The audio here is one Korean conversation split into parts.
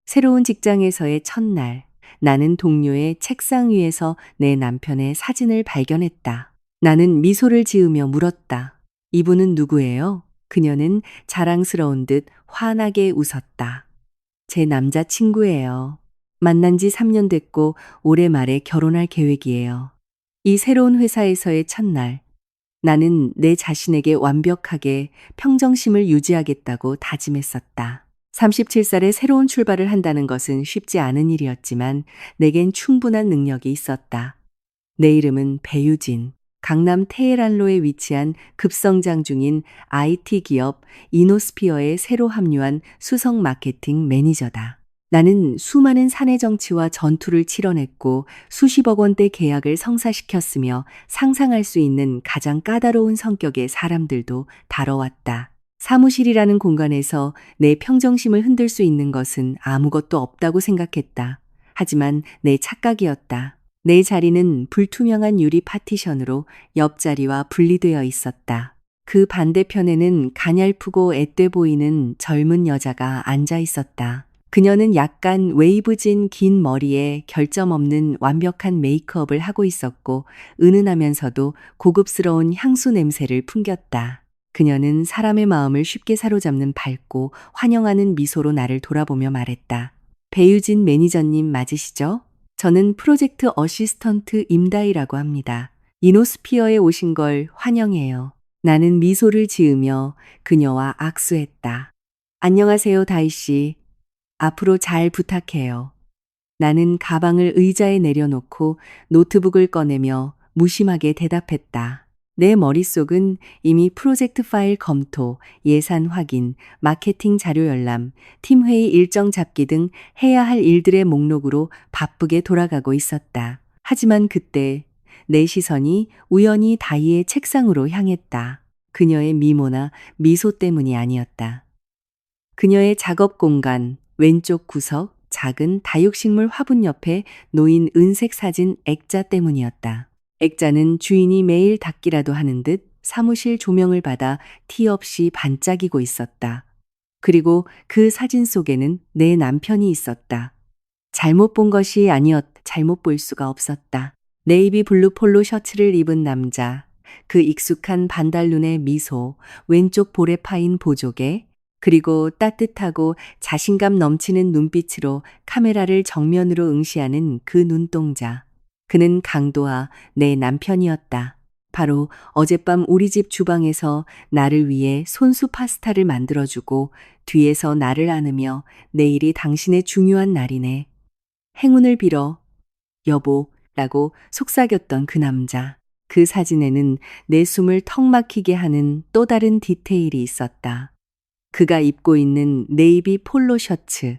새로운 직장에서의 첫날, 나는 동료의 책상 위에서 내 남편의 사진을 발견했다. 나는 미소를 지으며 물었다. 이분은 누구예요? 그녀는 자랑스러운 듯 환하게 웃었다. 제 남자친구예요. 만난 지 3년 됐고 올해 말에 결혼할 계획이에요. 이 새로운 회사에서의 첫날, 나는 내 자신에게 완벽하게 평정심을 유지하겠다고 다짐했었다. 37살에 새로운 출발을 한다는 것은 쉽지 않은 일이었지만 내겐 충분한 능력이 있었다. 내 이름은 배유진. 강남 테헤란로에 위치한 급성장 중인 IT 기업 이노스피어에 새로 합류한 수석 마케팅 매니저다. 나는 수많은 사내 정치와 전투를 치러냈고 수십억 원대 계약을 성사시켰으며 상상할 수 있는 가장 까다로운 성격의 사람들도 다뤄왔다. 사무실이라는 공간에서 내 평정심을 흔들 수 있는 것은 아무것도 없다고 생각했다. 하지만 내 착각이었다. 내 자리는 불투명한 유리 파티션으로 옆자리와 분리되어 있었다. 그 반대편에는 가냘프고 앳돼 보이는 젊은 여자가 앉아 있었다. 그녀는 약간 웨이브진 긴 머리에 결점 없는 완벽한 메이크업을 하고 있었고 은은하면서도 고급스러운 향수 냄새를 풍겼다. 그녀는 사람의 마음을 쉽게 사로잡는 밝고 환영하는 미소로 나를 돌아보며 말했다. 배유진 매니저님 맞으시죠? 저는 프로젝트 어시스턴트 임다희라고 합니다. 이노스피어에 오신 걸 환영해요. 나는 미소를 지으며 그녀와 악수했다. 안녕하세요, 다희 씨. 앞으로 잘 부탁해요. 나는 가방을 의자에 내려놓고 노트북을 꺼내며 무심하게 대답했다. 내 머릿속은 이미 프로젝트 파일 검토, 예산 확인, 마케팅 자료 열람, 팀회의 일정 잡기 등 해야 할 일들의 목록으로 바쁘게 돌아가고 있었다. 하지만 그때 내 시선이 우연히 다이의 책상으로 향했다. 그녀의 미모나 미소 때문이 아니었다. 그녀의 작업 공간, 왼쪽 구석, 작은 다육식물 화분 옆에 놓인 은색 사진 액자 때문이었다. 액자는 주인이 매일 닦기라도 하는 듯 사무실 조명을 받아 티 없이 반짝이고 있었다. 그리고 그 사진 속에는 내 남편이 있었다. 잘못 본 것이 잘못 볼 수가 없었다. 네이비 블루 폴로 셔츠를 입은 남자, 그 익숙한 반달눈의 미소, 왼쪽 볼에 파인 보조개, 그리고 따뜻하고 자신감 넘치는 눈빛으로 카메라를 정면으로 응시하는 그 눈동자. 그는 강도아, 내 남편이었다. 바로 어젯밤 우리 집 주방에서 나를 위해 손수 파스타를 만들어주고 뒤에서 나를 안으며 내일이 당신의 중요한 날이네. 행운을 빌어, 여보, 라고 속삭였던 그 남자. 그 사진에는 내 숨을 턱 막히게 하는 또 다른 디테일이 있었다. 그가 입고 있는 네이비 폴로 셔츠.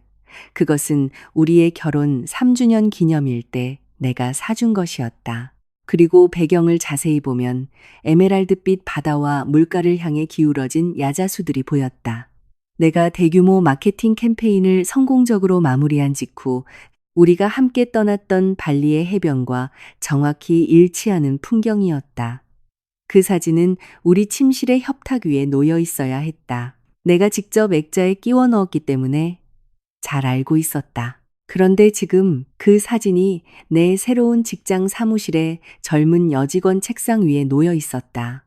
그것은 우리의 결혼 3주년 기념일 때 내가 사준 것이었다. 그리고 배경을 자세히 보면 에메랄드빛 바다와 물가를 향해 기울어진 야자수들이 보였다. 내가 대규모 마케팅 캠페인을 성공적으로 마무리한 직후 우리가 함께 떠났던 발리의 해변과 정확히 일치하는 풍경이었다. 그 사진은 우리 침실의 협탁 위에 놓여 있어야 했다. 내가 직접 액자에 끼워 넣었기 때문에 잘 알고 있었다. 그런데 지금 그 사진이 내 새로운 직장 사무실의 젊은 여직원 책상 위에 놓여 있었다.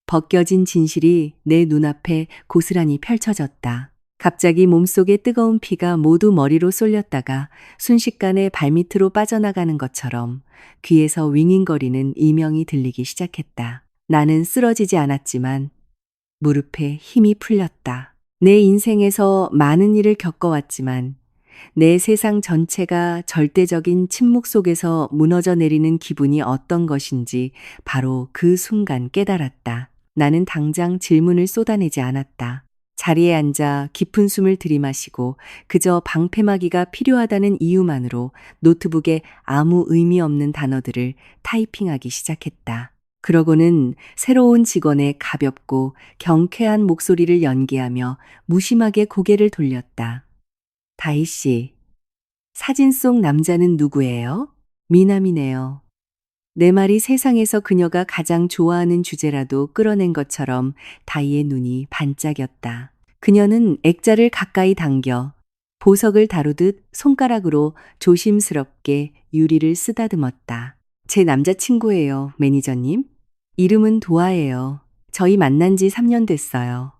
벗겨진 진실이 내 눈앞에 고스란히 펼쳐졌다. 갑자기 몸속의 뜨거운 피가 모두 머리로 쏠렸다가 순식간에 발밑으로 빠져나가는 것처럼 귀에서 윙윙거리는 이명이 들리기 시작했다. 나는 쓰러지지 않았지만 무릎에 힘이 풀렸다. 내 인생에서 많은 일을 겪어왔지만 내 세상 전체가 절대적인 침묵 속에서 무너져 내리는 기분이 어떤 것인지 바로 그 순간 깨달았다. 나는 당장 질문을 쏟아내지 않았다. 자리에 앉아 깊은 숨을 들이마시고 그저 방패막이가 필요하다는 이유만으로 노트북에 아무 의미 없는 단어들을 타이핑하기 시작했다. 그러고는 새로운 직원의 가볍고 경쾌한 목소리를 연기하며 무심하게 고개를 돌렸다. 다희 씨, 사진 속 남자는 누구예요? 미남이네요. 내 말이 세상에서 그녀가 가장 좋아하는 주제라도 끌어낸 것처럼 다희의 눈이 반짝였다. 그녀는 액자를 가까이 당겨 보석을 다루듯 손가락으로 조심스럽게 유리를 쓰다듬었다. 제 남자친구예요, 매니저님. 이름은 도아예요. 저희 만난 지 3년 됐어요.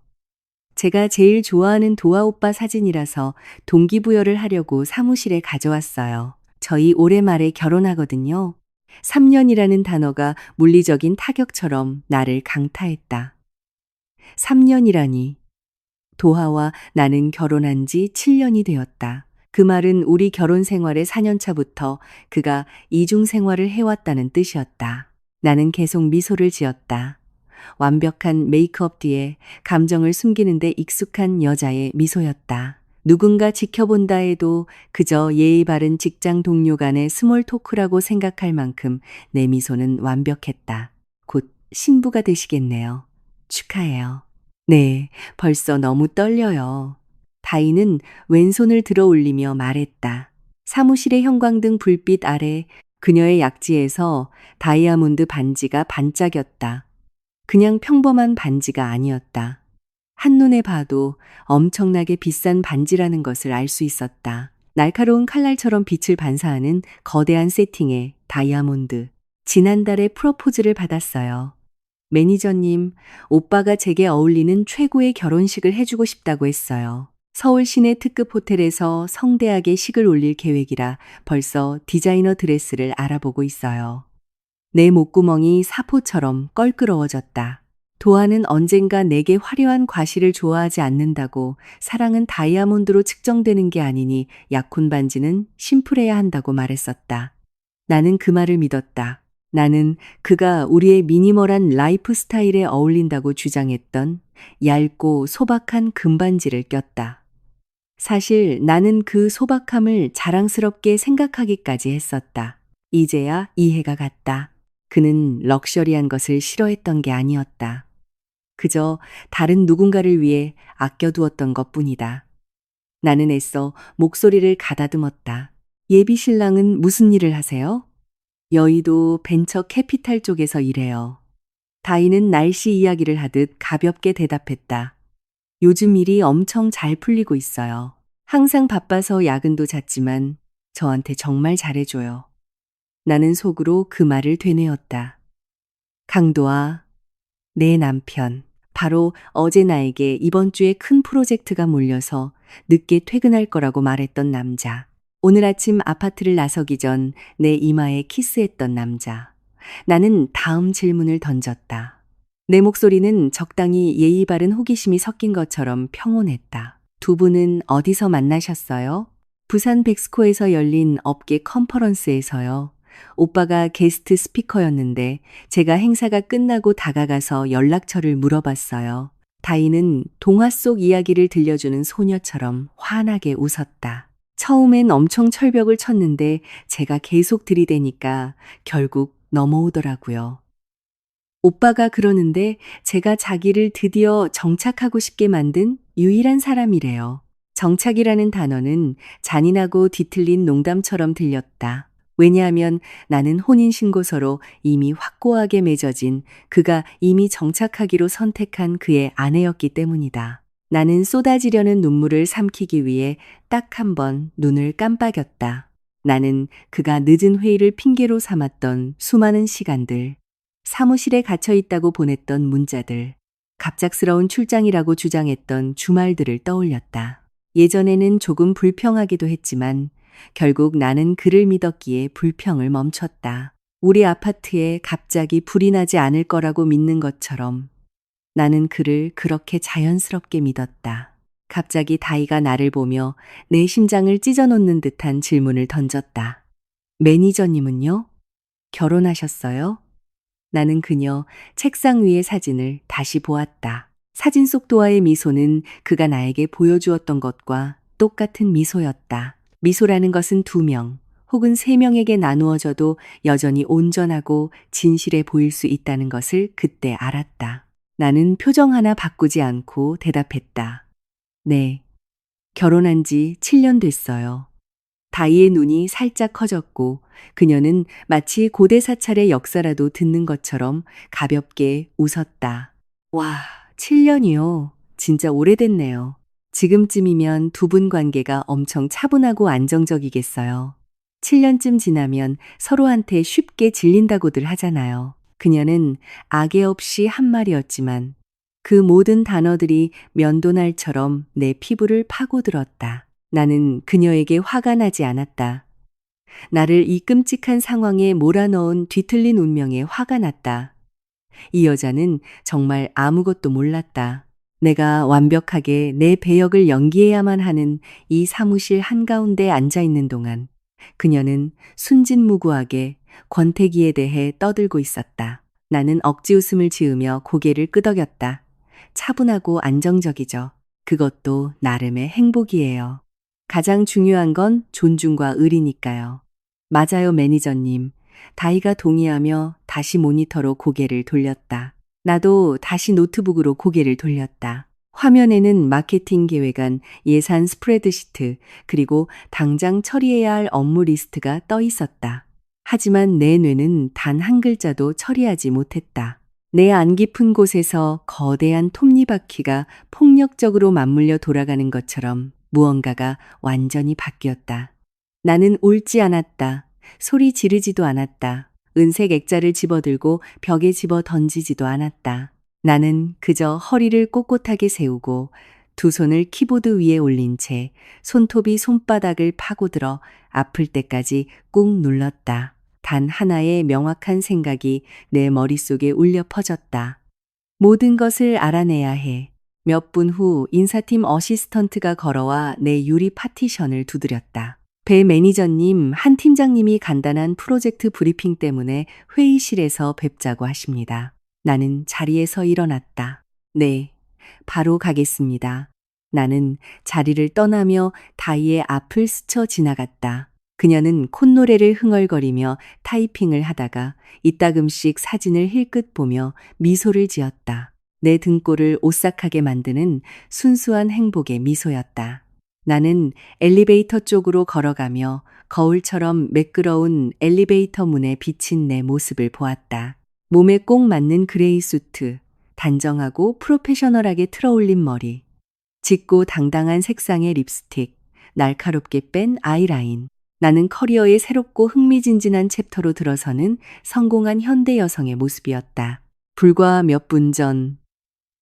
제가 제일 좋아하는 도아 오빠 사진이라서 동기부여를 하려고 사무실에 가져왔어요. 저희 올해 말에 결혼하거든요. 3년이라는 단어가 물리적인 타격처럼 나를 강타했다. 3년이라니. 도하와 나는 결혼한 지 7년이 되었다. 그 말은 우리 결혼 생활의 4년 차부터 그가 이중 생활을 해왔다는 뜻이었다. 나는 계속 미소를 지었다. 완벽한 메이크업 뒤에 감정을 숨기는데 익숙한 여자의 미소였다. 누군가 지켜본다 해도 그저 예의 바른 직장 동료 간의 스몰 토크라고 생각할 만큼 내 미소는 완벽했다. 곧 신부가 되시겠네요. 축하해요. 네, 벌써 너무 떨려요. 다이는 왼손을 들어 올리며 말했다. 사무실의 형광등 불빛 아래 그녀의 약지에서 다이아몬드 반지가 반짝였다. 그냥 평범한 반지가 아니었다. 한눈에 봐도 엄청나게 비싼 반지라는 것을 알 수 있었다. 날카로운 칼날처럼 빛을 반사하는 거대한 세팅에 다이아몬드. 지난달에 프로포즈를 받았어요. 매니저님, 오빠가 제게 어울리는 최고의 결혼식을 해주고 싶다고 했어요. 서울 시내 특급 호텔에서 성대하게 식을 올릴 계획이라 벌써 디자이너 드레스를 알아보고 있어요. 내 목구멍이 사포처럼 껄끄러워졌다. 도아는 언젠가 내게 화려한 과시를 좋아하지 않는다고 사랑은 다이아몬드로 측정되는 게 아니니 약혼 반지는 심플해야 한다고 말했었다. 나는 그 말을 믿었다. 나는 그가 우리의 미니멀한 라이프 스타일에 어울린다고 주장했던 얇고 소박한 금반지를 꼈다. 사실 나는 그 소박함을 자랑스럽게 생각하기까지 했었다. 이제야 이해가 갔다. 그는 럭셔리한 것을 싫어했던 게 아니었다. 그저 다른 누군가를 위해 아껴두었던 것뿐이다. 나는 애써 목소리를 가다듬었다. 예비 신랑은 무슨 일을 하세요? 여의도 벤처 캐피탈 쪽에서 일해요. 다이는 날씨 이야기를 하듯 가볍게 대답했다. 요즘 일이 엄청 잘 풀리고 있어요. 항상 바빠서 야근도 잦지만 저한테 정말 잘해줘요. 나는 속으로 그 말을 되뇌었다. 강도아, 내 남편. 바로 어제 나에게 이번 주에 큰 프로젝트가 몰려서 늦게 퇴근할 거라고 말했던 남자. 오늘 아침 아파트를 나서기 전 내 이마에 키스했던 남자. 나는 다음 질문을 던졌다. 내 목소리는 적당히 예의 바른 호기심이 섞인 것처럼 평온했다. 두 분은 어디서 만나셨어요? 부산 백스코에서 열린 업계 컨퍼런스에서요. 오빠가 게스트 스피커였는데 제가 행사가 끝나고 다가가서 연락처를 물어봤어요. 다이는 동화 속 이야기를 들려주는 소녀처럼 환하게 웃었다. 처음엔 엄청 철벽을 쳤는데 제가 계속 들이대니까 결국 넘어오더라고요. 오빠가 그러는데 제가 자기를 드디어 정착하고 싶게 만든 유일한 사람이래요. 정착이라는 단어는 잔인하고 뒤틀린 농담처럼 들렸다. 왜냐하면 나는 혼인신고서로 이미 확고하게 맺어진 그가 이미 정착하기로 선택한 그의 아내였기 때문이다. 나는 쏟아지려는 눈물을 삼키기 위해 딱 한 번 눈을 깜빡였다. 나는 그가 늦은 회의를 핑계로 삼았던 수많은 시간들, 사무실에 갇혀 있다고 보냈던 문자들, 갑작스러운 출장이라고 주장했던 주말들을 떠올렸다. 예전에는 조금 불평하기도 했지만 결국 나는 그를 믿었기에 불평을 멈췄다. 우리 아파트에 갑자기 불이 나지 않을 거라고 믿는 것처럼 나는 그를 그렇게 자연스럽게 믿었다. 갑자기 다이가 나를 보며 내 심장을 찢어놓는 듯한 질문을 던졌다. 매니저님은요? 결혼하셨어요? 나는 그녀 책상 위의 사진을 다시 보았다. 사진 속 도아의 미소는 그가 나에게 보여주었던 것과 똑같은 미소였다. 미소라는 것은 2명 혹은 3명에게 나누어져도 여전히 온전하고 진실해 보일 수 있다는 것을 그때 알았다. 나는 표정 하나 바꾸지 않고 대답했다. 네, 결혼한 지 7년 됐어요. 다이의 눈이 살짝 커졌고 그녀는 마치 고대 사찰의 역사라도 듣는 것처럼 가볍게 웃었다. 와, 7년이요. 진짜 오래됐네요. 지금쯤이면 두 분 관계가 엄청 차분하고 안정적이겠어요. 7년쯤 지나면 서로한테 쉽게 질린다고들 하잖아요. 그녀는 악의 없이 한 말이었지만 그 모든 단어들이 면도날처럼 내 피부를 파고들었다. 나는 그녀에게 화가 나지 않았다. 나를 이 끔찍한 상황에 몰아넣은 뒤틀린 운명에 화가 났다. 이 여자는 정말 아무것도 몰랐다. 내가 완벽하게 내 배역을 연기해야만 하는 이 사무실 한가운데 앉아 있는 동안 그녀는 순진무구하게 권태기에 대해 떠들고 있었다. 나는 억지 웃음을 지으며 고개를 끄덕였다. 차분하고 안정적이죠. 그것도 나름의 행복이에요. 가장 중요한 건 존중과 의리니까요. 맞아요, 매니저님. 다이가 동의하며 다시 모니터로 고개를 돌렸다. 나도 다시 노트북으로 고개를 돌렸다. 화면에는 마케팅 계획안, 예산 스프레드시트, 그리고 당장 처리해야 할 업무 리스트가 떠 있었다. 하지만 내 뇌는 단 한 글자도 처리하지 못했다. 내 안 깊은 곳에서 거대한 톱니바퀴가 폭력적으로 맞물려 돌아가는 것처럼 무언가가 완전히 바뀌었다. 나는 울지 않았다. 소리 지르지도 않았다. 은색 액자를 집어들고 벽에 집어 던지지도 않았다. 나는 그저 허리를 꼿꼿하게 세우고 두 손을 키보드 위에 올린 채 손톱이 손바닥을 파고들어 아플 때까지 꾹 눌렀다. 단 하나의 명확한 생각이 내 머릿속에 울려 퍼졌다. 모든 것을 알아내야 해. 몇 분 후 인사팀 어시스턴트가 걸어와 내 유리 파티션을 두드렸다. 배 매니저님, 한 팀장님이 간단한 프로젝트 브리핑 때문에 회의실에서 뵙자고 하십니다. 나는 자리에서 일어났다. 네, 바로 가겠습니다. 나는 자리를 떠나며 다이의 앞을 스쳐 지나갔다. 그녀는 콧노래를 흥얼거리며 타이핑을 하다가 이따금씩 사진을 힐끗 보며 미소를 지었다. 내 등골을 오싹하게 만드는 순수한 행복의 미소였다. 나는 엘리베이터 쪽으로 걸어가며 거울처럼 매끄러운 엘리베이터 문에 비친 내 모습을 보았다. 몸에 꼭 맞는 그레이 수트, 단정하고 프로페셔널하게 틀어올린 머리, 짙고 당당한 색상의 립스틱, 날카롭게 뺀 아이라인. 나는 커리어의 새롭고 흥미진진한 챕터로 들어서는 성공한 현대 여성의 모습이었다. 불과 몇 분 전,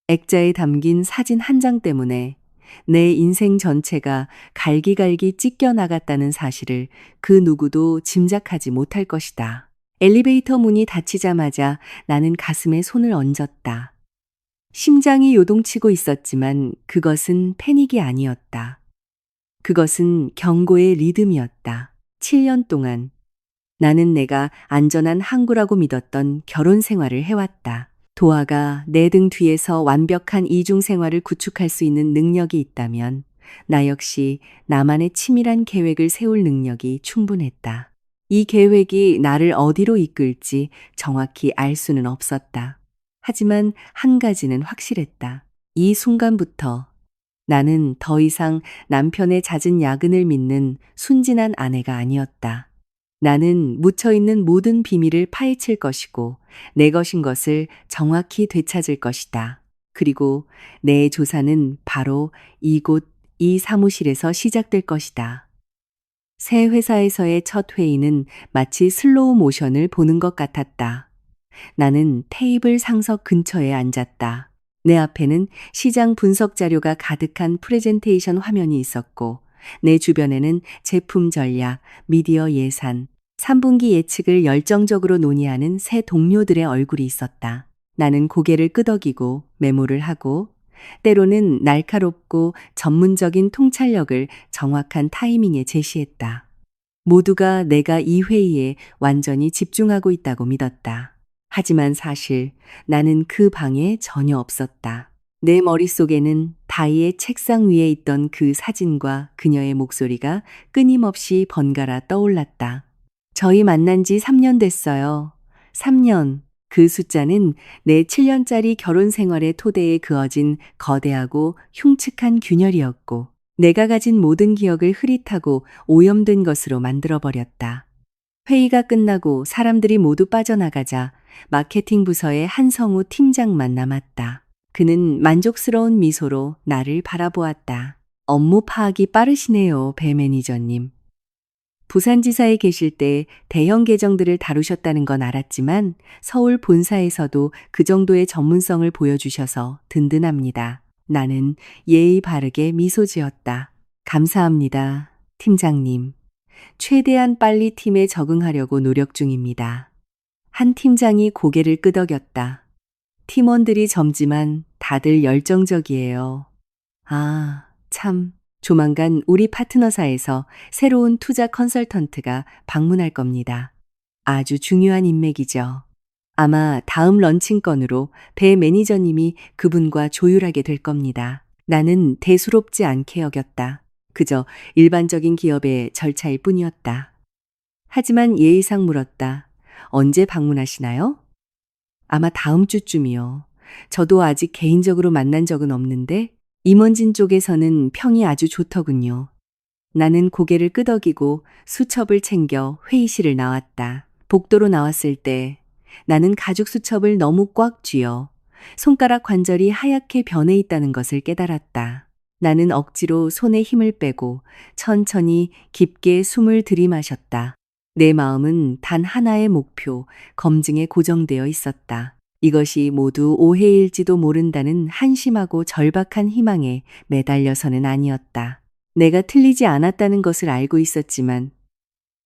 액자에 담긴 사진 한 장 때문에 내 인생 전체가 갈기갈기 찢겨 나갔다는 사실을 그 누구도 짐작하지 못할 것이다. 엘리베이터 문이 닫히자마자 나는 가슴에 손을 얹었다. 심장이 요동치고 있었지만 그것은 패닉이 아니었다. 그것은 경고의 리듬이었다. 7년 동안 나는 내가 안전한 항구라고 믿었던 결혼 생활을 해왔다. 도아가 내 등 뒤에서 완벽한 이중 생활을 구축할 수 있는 능력이 있다면 나 역시 나만의 치밀한 계획을 세울 능력이 충분했다. 이 계획이 나를 어디로 이끌지 정확히 알 수는 없었다. 하지만 한 가지는 확실했다. 이 순간부터 나는 더 이상 남편의 잦은 야근을 믿는 순진한 아내가 아니었다. 나는 묻혀있는 모든 비밀을 파헤칠 것이고 내 것인 것을 정확히 되찾을 것이다. 그리고 내 조사는 바로 이곳 이 사무실에서 시작될 것이다. 새 회사에서의 첫 회의는 마치 슬로우 모션을 보는 것 같았다. 나는 테이블 상석 근처에 앉았다. 내 앞에는 시장 분석 자료가 가득한 프레젠테이션 화면이 있었고 내 주변에는 제품 전략, 미디어 예산, 3분기 예측을 열정적으로 논의하는 새 동료들의 얼굴이 있었다. 나는 고개를 끄덕이고 메모를 하고 때로는 날카롭고 전문적인 통찰력을 정확한 타이밍에 제시했다. 모두가 내가 이 회의에 완전히 집중하고 있다고 믿었다. 하지만 사실 나는 그 방에 전혀 없었다. 내 머릿속에는 다이의 책상 위에 있던 그 사진과 그녀의 목소리가 끊임없이 번갈아 떠올랐다. 저희 만난 지 3년 됐어요. 3년. 그 숫자는 내 7년짜리 결혼 생활의 토대에 그어진 거대하고 흉측한 균열이었고 내가 가진 모든 기억을 흐릿하고 오염된 것으로 만들어버렸다. 회의가 끝나고 사람들이 모두 빠져나가자 마케팅 부서의 한성우 팀장만 남았다. 그는 만족스러운 미소로 나를 바라보았다. 업무 파악이 빠르시네요, 배 매니저님. 부산지사에 계실 때 대형 계정들을 다루셨다는 건 알았지만 서울 본사에서도 그 정도의 전문성을 보여주셔서 든든합니다. 나는 예의 바르게 미소 지었다. 감사합니다, 팀장님. 최대한 빨리 팀에 적응하려고 노력 중입니다. 한 팀장이 고개를 끄덕였다. 팀원들이 젊지만 다들 열정적이에요. 아, 참. 조만간 우리 파트너사에서 새로운 투자 컨설턴트가 방문할 겁니다. 아주 중요한 인맥이죠. 아마 다음 런칭건으로 배 매니저님이 그분과 조율하게 될 겁니다. 나는 대수롭지 않게 여겼다. 그저 일반적인 기업의 절차일 뿐이었다. 하지만 예의상 물었다. 언제 방문하시나요? 아마 다음 주쯤이요. 저도 아직 개인적으로 만난 적은 없는데 임원진 쪽에서는 평이 아주 좋더군요. 나는 고개를 끄덕이고 수첩을 챙겨 회의실을 나왔다. 복도로 나왔을 때 나는 가죽 수첩을 너무 꽉 쥐어 손가락 관절이 하얗게 변해 있다는 것을 깨달았다. 나는 억지로 손에 힘을 빼고 천천히 깊게 숨을 들이마셨다. 내 마음은 단 하나의 목표, 검증에 고정되어 있었다. 이것이 모두 오해일지도 모른다는 한심하고 절박한 희망에 매달려서는 아니었다. 내가 틀리지 않았다는 것을 알고 있었지만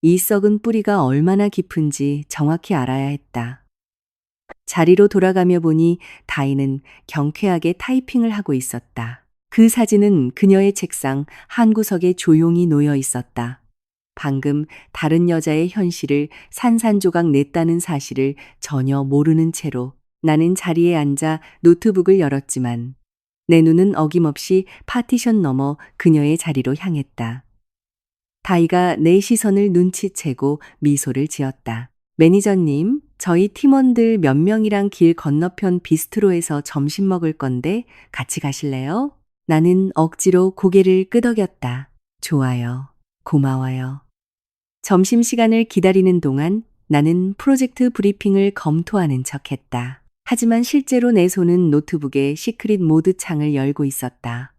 이 썩은 뿌리가 얼마나 깊은지 정확히 알아야 했다. 자리로 돌아가며 보니 다인은 경쾌하게 타이핑을 하고 있었다. 그 사진은 그녀의 책상 한 구석에 조용히 놓여 있었다. 방금 다른 여자의 현실을 산산조각 냈다는 사실을 전혀 모르는 채로 나는 자리에 앉아 노트북을 열었지만 내 눈은 어김없이 파티션 너머 그녀의 자리로 향했다. 다이가 내 시선을 눈치채고 미소를 지었다. 매니저님, 저희 팀원들 몇 명이랑 길 건너편 비스트로에서 점심 먹을 건데 같이 가실래요? 나는 억지로 고개를 끄덕였다. 좋아요. 고마워요. 점심시간을 기다리는 동안 나는 프로젝트 브리핑을 검토하는 척했다. 하지만 실제로 내 손은 노트북의 시크릿 모드 창을 열고 있었다.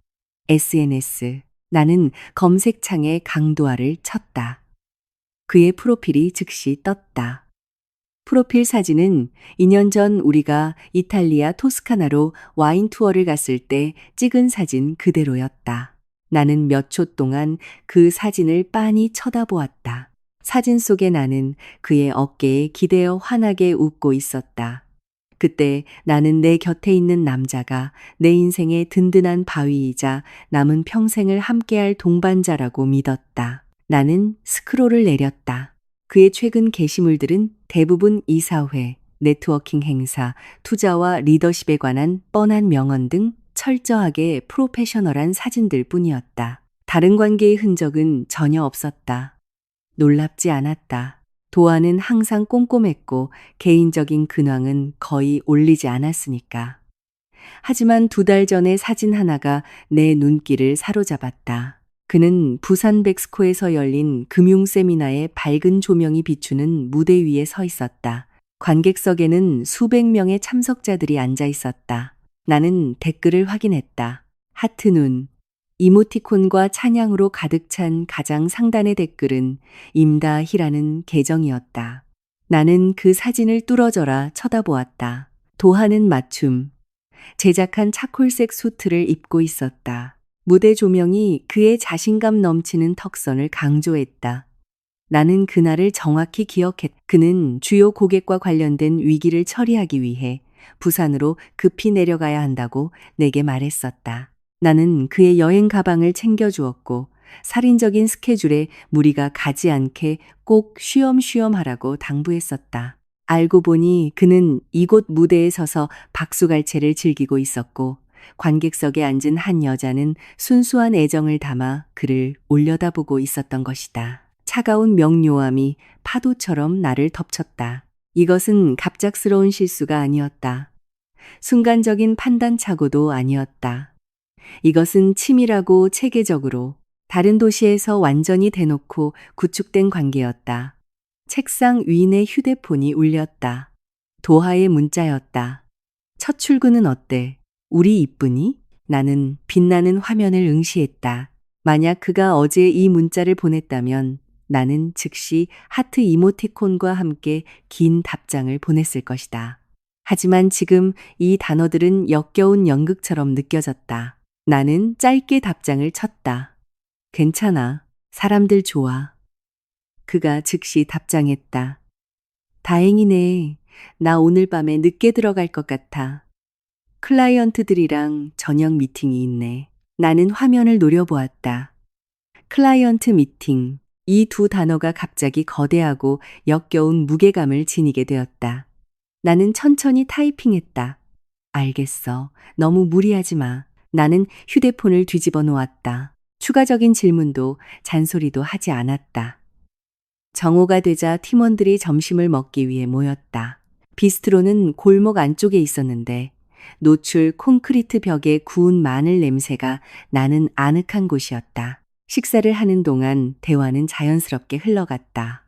SNS. 나는 검색창에 강도화를 쳤다. 그의 프로필이 즉시 떴다. 프로필 사진은 2년 전 우리가 이탈리아 토스카나로 와인 투어를 갔을 때 찍은 사진 그대로였다. 나는 몇 초 동안 그 사진을 빤히 쳐다보았다. 사진 속의 나는 그의 어깨에 기대어 환하게 웃고 있었다. 그때 나는 내 곁에 있는 남자가 내 인생의 든든한 바위이자 남은 평생을 함께할 동반자라고 믿었다. 나는 스크롤을 내렸다. 그의 최근 게시물들은 대부분 이사회, 네트워킹 행사, 투자와 리더십에 관한 뻔한 명언 등 철저하게 프로페셔널한 사진들 뿐이었다. 다른 관계의 흔적은 전혀 없었다. 놀랍지 않았다. 도안은 항상 꼼꼼했고 개인적인 근황은 거의 올리지 않았으니까. 하지만 2달 전에 사진 하나가 내 눈길을 사로잡았다. 그는 부산 백스코에서 열린 금융 세미나에 밝은 조명이 비추는 무대 위에 서 있었다. 관객석에는 수백 명의 참석자들이 앉아 있었다. 나는 댓글을 확인했다. 하트 눈, 이모티콘과 찬양으로 가득 찬 가장 상단의 댓글은 임다희라는 계정이었다. 나는 그 사진을 뚫어져라 쳐다보았다. 도하는 맞춤, 제작한 차콜색 수트를 입고 있었다. 무대 조명이 그의 자신감 넘치는 턱선을 강조했다. 나는 그날을 정확히 기억했다. 그는 주요 고객과 관련된 위기를 처리하기 위해 부산으로 급히 내려가야 한다고 내게 말했었다. 나는 그의 여행 가방을 챙겨주었고 살인적인 스케줄에 무리가 가지 않게 꼭 쉬엄쉬엄 하라고 당부했었다. 알고 보니 그는 이곳 무대에 서서 박수갈채를 즐기고 있었고 관객석에 앉은 한 여자는 순수한 애정을 담아 그를 올려다보고 있었던 것이다. 차가운 명료함이 파도처럼 나를 덮쳤다. 이것은 갑작스러운 실수가 아니었다. 순간적인 판단착오도 아니었다. 이것은 치밀하고 체계적으로 다른 도시에서 완전히 대놓고 구축된 관계였다. 책상 위 내 휴대폰이 울렸다. 도하의 문자였다. 첫 출근은 어때? 우리 이쁘니? 나는 빛나는 화면을 응시했다. 만약 그가 어제 이 문자를 보냈다면 나는 즉시 하트 이모티콘과 함께 긴 답장을 보냈을 것이다. 하지만 지금 이 단어들은 역겨운 연극처럼 느껴졌다. 나는 짧게 답장을 쳤다. 괜찮아. 사람들 좋아. 그가 즉시 답장했다. 다행이네. 나 오늘 밤에 늦게 들어갈 것 같아. 클라이언트들이랑 저녁 미팅이 있네. 나는 화면을 노려보았다. 클라이언트 미팅. 이 두 단어가 갑자기 거대하고 역겨운 무게감을 지니게 되었다. 나는 천천히 타이핑했다. 알겠어. 너무 무리하지 마. 나는 휴대폰을 뒤집어 놓았다. 추가적인 질문도 잔소리도 하지 않았다. 정오가 되자 팀원들이 점심을 먹기 위해 모였다. 비스트로는 골목 안쪽에 있었는데 노출 콘크리트 벽에 구운 마늘 냄새가 나는 아늑한 곳이었다. 식사를 하는 동안 대화는 자연스럽게 흘러갔다.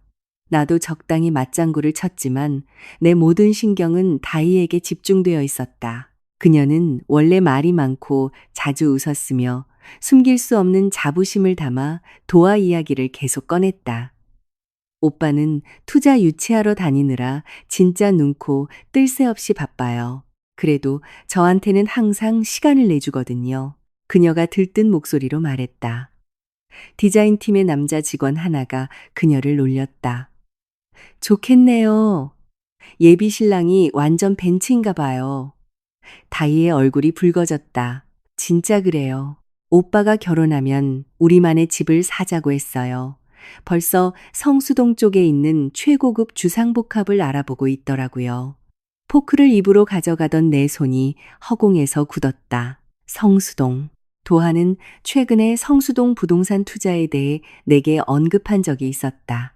나도 적당히 맞장구를 쳤지만 내 모든 신경은 다이에게 집중되어 있었다. 그녀는 원래 말이 많고 자주 웃었으며 숨길 수 없는 자부심을 담아 도화 이야기를 계속 꺼냈다. 오빠는 투자 유치하러 다니느라 진짜 눈코 뜰 새 없이 바빠요. 그래도 저한테는 항상 시간을 내주거든요. 그녀가 들뜬 목소리로 말했다. 디자인팀의 남자 직원 하나가 그녀를 놀렸다. 좋겠네요. 예비 신랑이 완전 벤츠인가 봐요. 다이의 얼굴이 붉어졌다. 진짜 그래요. 오빠가 결혼하면 우리만의 집을 사자고 했어요. 벌써 성수동 쪽에 있는 최고급 주상복합을 알아보고 있더라고요. 포크를 입으로 가져가던 내 손이 허공에서 굳었다. 성수동. 도하는 최근에 성수동 부동산 투자에 대해 내게 언급한 적이 있었다.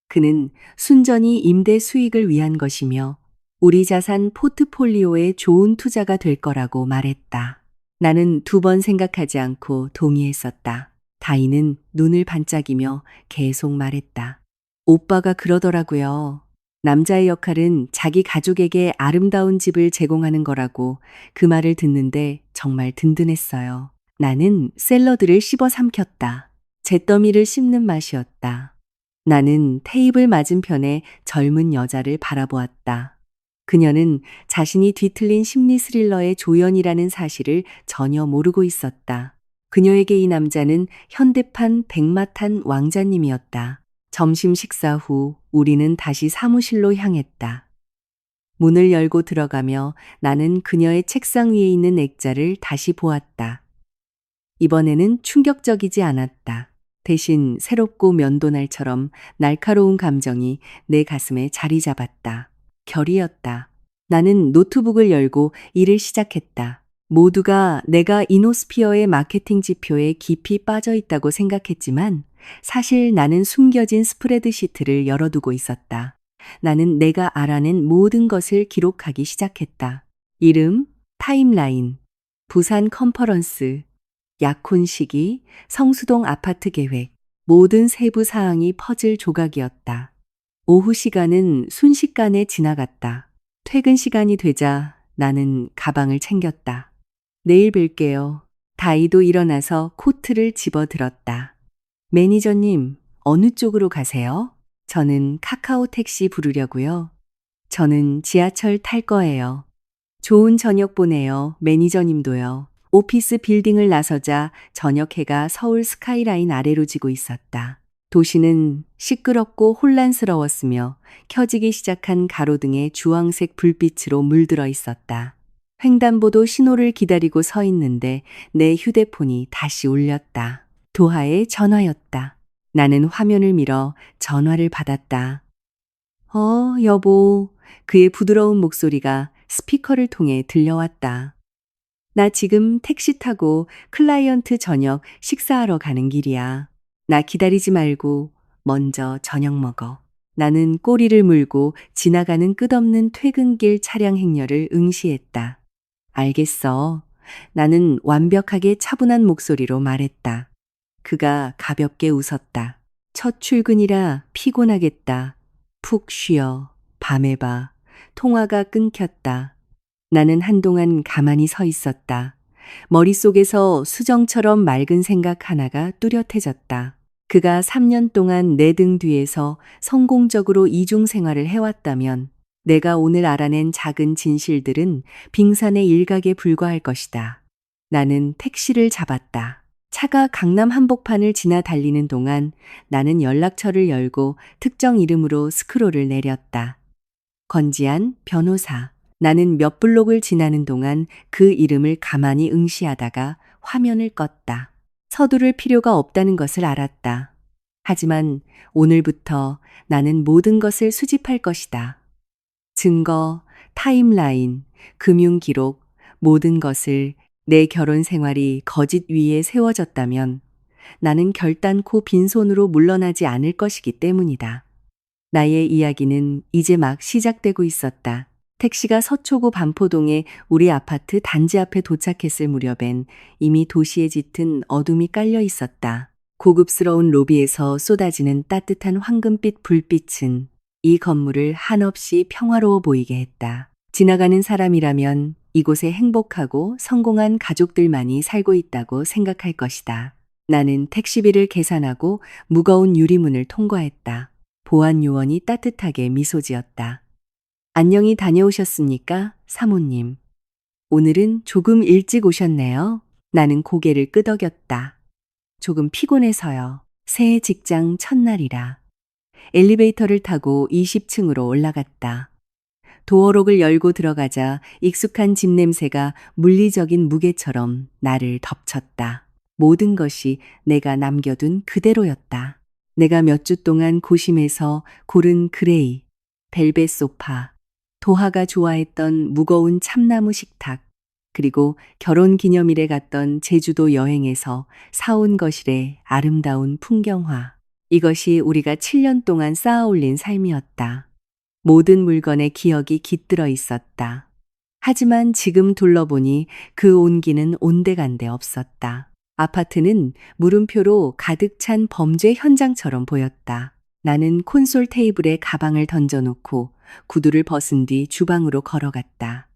그는 순전히 임대 수익을 위한 것이며 우리 자산 포트폴리오에 좋은 투자가 될 거라고 말했다. 나는 두 번 생각하지 않고 동의했었다. 다이는 눈을 반짝이며 계속 말했다. 오빠가 그러더라고요. 남자의 역할은 자기 가족에게 아름다운 집을 제공하는 거라고. 그 말을 듣는데 정말 든든했어요. 나는 샐러드를 씹어 삼켰다. 잿더미를 씹는 맛이었다. 나는 테이블 맞은편에 젊은 여자를 바라보았다. 그녀는 자신이 뒤틀린 심리 스릴러의 조연이라는 사실을 전혀 모르고 있었다. 그녀에게 이 남자는 현대판 백마탄 왕자님이었다. 점심 식사 후 우리는 다시 사무실로 향했다. 문을 열고 들어가며 나는 그녀의 책상 위에 있는 액자를 다시 보았다. 이번에는 충격적이지 않았다. 대신 새롭고 면도날처럼 날카로운 감정이 내 가슴에 자리 잡았다. 결이었다. 나는 노트북을 열고 일을 시작했다. 모두가 내가 이노스피어의 마케팅 지표에 깊이 빠져 있다고 생각했지만 사실 나는 숨겨진 스프레드시트를 열어두고 있었다. 나는 내가 알아낸 모든 것을 기록하기 시작했다. 이름, 타임라인, 부산 컨퍼런스, 약혼 시기, 성수동 아파트 계획, 모든 세부 사항이 퍼즐 조각이었다. 오후 시간은 순식간에 지나갔다. 퇴근 시간이 되자 나는 가방을 챙겼다. 내일 뵐게요. 다이도 일어나서 코트를 집어들었다. 매니저님, 어느 쪽으로 가세요? 저는 카카오 택시 부르려고요. 저는 지하철 탈 거예요. 좋은 저녁 보내요. 매니저님도요. 오피스 빌딩을 나서자 저녁 해가 서울 스카이라인 아래로 지고 있었다. 도시는 시끄럽고 혼란스러웠으며 켜지기 시작한 가로등의 주황색 불빛으로 물들어 있었다. 횡단보도 신호를 기다리고 서 있는데 내 휴대폰이 다시 울렸다. 도하의 전화였다. 나는 화면을 밀어 전화를 받았다. 여보. 그의 부드러운 목소리가 스피커를 통해 들려왔다. 나 지금 택시 타고 클라이언트 저녁 식사하러 가는 길이야. 나 기다리지 말고 먼저 저녁 먹어. 나는 꼬리를 물고 지나가는 끝없는 퇴근길 차량 행렬을 응시했다. 알겠어. 나는 완벽하게 차분한 목소리로 말했다. 그가 가볍게 웃었다. 첫 출근이라 피곤하겠다. 푹 쉬어. 밤에 봐. 통화가 끊겼다. 나는 한동안 가만히 서 있었다. 머릿속에서 수정처럼 맑은 생각 하나가 뚜렷해졌다. 그가 3년 동안 내 등 뒤에서 성공적으로 이중 생활을 해왔다면 내가 오늘 알아낸 작은 진실들은 빙산의 일각에 불과할 것이다. 나는 택시를 잡았다. 차가 강남 한복판을 지나 달리는 동안 나는 연락처를 열고 특정 이름으로 스크롤을 내렸다. 건지한 변호사. 나는 몇 블록을 지나는 동안 그 이름을 가만히 응시하다가 화면을 껐다. 서두를 필요가 없다는 것을 알았다. 하지만 오늘부터 나는 모든 것을 수집할 것이다. 증거, 타임라인, 금융기록, 모든 것을. 내 결혼 생활이 거짓 위에 세워졌다면 나는 결단코 빈손으로 물러나지 않을 것이기 때문이다. 나의 이야기는 이제 막 시작되고 있었다. 택시가 서초구 반포동의 우리 아파트 단지 앞에 도착했을 무렵엔 이미 도시에 짙은 어둠이 깔려 있었다. 고급스러운 로비에서 쏟아지는 따뜻한 황금빛 불빛은 이 건물을 한없이 평화로워 보이게 했다. 지나가는 사람이라면 이곳에 행복하고 성공한 가족들만이 살고 있다고 생각할 것이다. 나는 택시비를 계산하고 무거운 유리문을 통과했다. 보안 요원이 따뜻하게 미소 지었다. 안녕히 다녀오셨습니까, 사모님? 오늘은 조금 일찍 오셨네요. 나는 고개를 끄덕였다. 조금 피곤해서요. 새 직장 첫날이라. 엘리베이터를 타고 20층으로 올라갔다. 도어록을 열고 들어가자 익숙한 집 냄새가 물리적인 무게처럼 나를 덮쳤다. 모든 것이 내가 남겨둔 그대로였다. 내가 몇 주 동안 고심해서 고른 그레이, 벨벳 소파, 도하가 좋아했던 무거운 참나무 식탁, 그리고 결혼 기념일에 갔던 제주도 여행에서 사온 것이래 아름다운 풍경화. 이것이 우리가 7년 동안 쌓아 올린 삶이었다. 모든 물건에 기억이 깃들어 있었다. 하지만 지금 둘러보니 그 온기는 온데간데 없었다. 아파트는 물음표로 가득 찬 범죄 현장처럼 보였다. 나는 콘솔 테이블에 가방을 던져놓고 구두를 벗은 뒤 주방으로 걸어갔다.